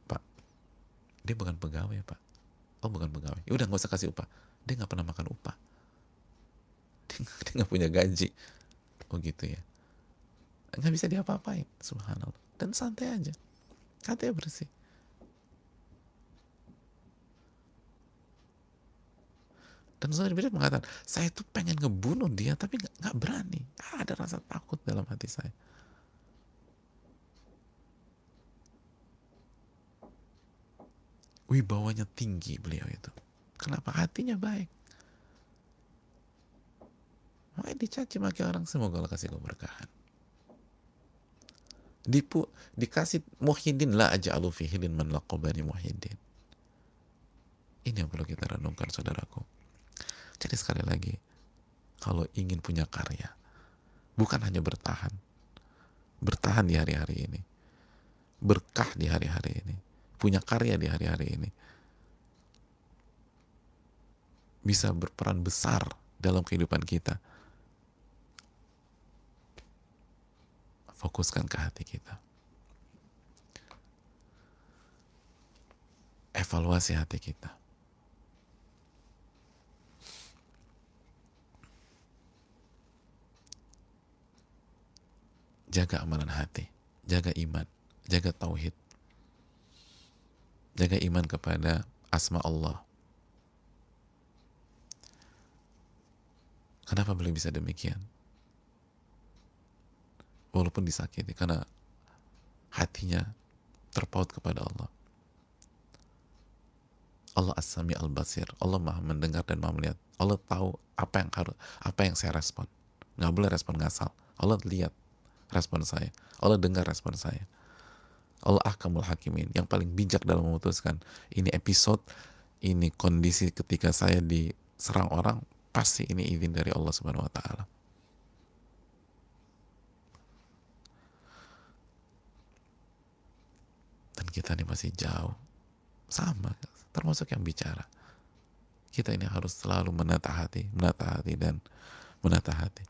dia bukan pegawai Pak. Oh bukan pegawai, ya udah nggak usah kasih upah. Dia nggak pernah makan upah, dia nggak punya gaji. Oh gitu ya, nggak bisa diapa-apain, subhanallah. Dan santai aja, katanya bersih. Dan Zuhair bin mengatakan, saya tuh pengen ngebunuh dia tapi nggak berani. Ada rasa takut dalam hati saya. Wibawanya tinggi beliau itu. Kenapa? Hatinya baik. Makanya dicaci maki orang, semoga Allah kasih keberkahan. Dikasih Muhyiddin, la aja'alu fi hilin man laqabani Muhyiddin. Ini yang perlu kita renungkan, saudaraku. Jadi sekali lagi, kalau ingin punya karya, bukan hanya bertahan di hari-hari ini, berkah di hari-hari ini, punya karya di hari-hari ini, bisa berperan besar dalam kehidupan kita. Fokuskan ke hati kita. Evaluasi hati kita. Jaga amalan hati, jaga iman, jaga tauhid, jaga iman kepada asma Allah. Kenapa beliau bisa demikian? Walaupun disakiti, karena hatinya terpaut kepada Allah. Allah As-Sami Al-Basir, Allah Maha mendengar dan Maha melihat. Allah tahu apa yang saya respon. Nggak boleh respon ngasal. Allah lihat respon saya, Allah dengar respon saya. Allah Ahkamul Hakimin, yang paling bijak dalam memutuskan. Ini episode, ini kondisi ketika saya diserang orang, pasti ini izin dari Allah Subhanahu wa Ta'ala. Dan kita ini masih jauh, sama, termasuk yang bicara. Kita ini harus selalu menata hati dan menata hati.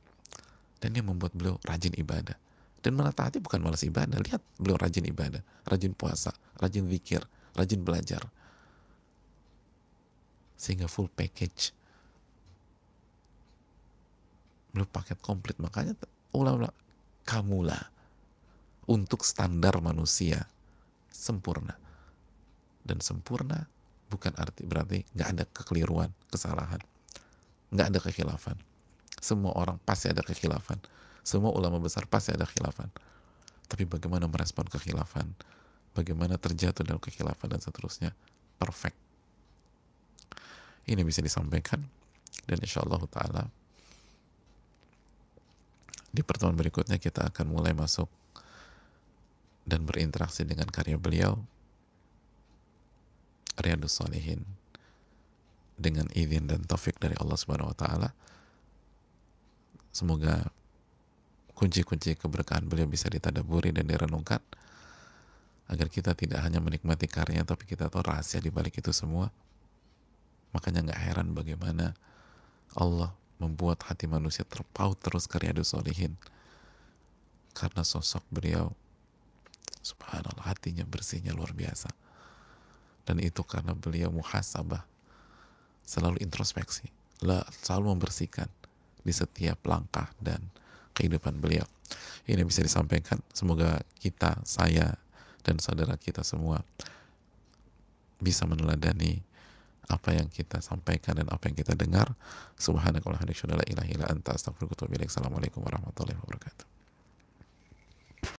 Dan yang membuat beliau rajin ibadah. Dan menata hati bukan malas ibadah. Lihat beliau rajin ibadah, rajin puasa, rajin zikir, rajin belajar. Sehingga full package. Beliau paket komplit. Makanya ulama kamulah untuk standar manusia sempurna. Dan sempurna bukan berarti nggak ada kekeliruan, kesalahan, nggak ada kekhilafan. Semua orang pasti ada kekhilafan. Semua ulama besar pasti ada khilafan. Tapi bagaimana merespon kekhilafan, bagaimana terjatuh dalam kekhilafan dan seterusnya, perfect. Ini bisa disampaikan, dan insyaallah ta'ala di pertemuan berikutnya kita akan mulai masuk dan berinteraksi dengan karya beliau, Riyadhus Shalihin, dengan izin dan taufik dari Allah Subhanahu wa Ta'ala. Semoga kunci-kunci keberkahan beliau bisa ditadaburi dan direnungkan, agar kita tidak hanya menikmati karyanya, tapi kita tahu rahasia di balik itu semua. Makanya nggak heran bagaimana Allah membuat hati manusia terpaut terus ke Riyadhus Shalihin, karena sosok beliau, subhanallah, hatinya bersihnya luar biasa. Dan itu karena beliau muhasabah, selalu introspeksi, selalu membersihkan di setiap langkah dan kehidupan beliau. Ini bisa disampaikan. Semoga kita, saya, dan saudara kita semua bisa meneladani apa yang kita sampaikan dan apa yang kita dengar. Subhanakallahumma wa bihamdika, la ilaha illa anta, astaghfiruka wa atubu ilaik. Assalamualaikum warahmatullahi wabarakatuh.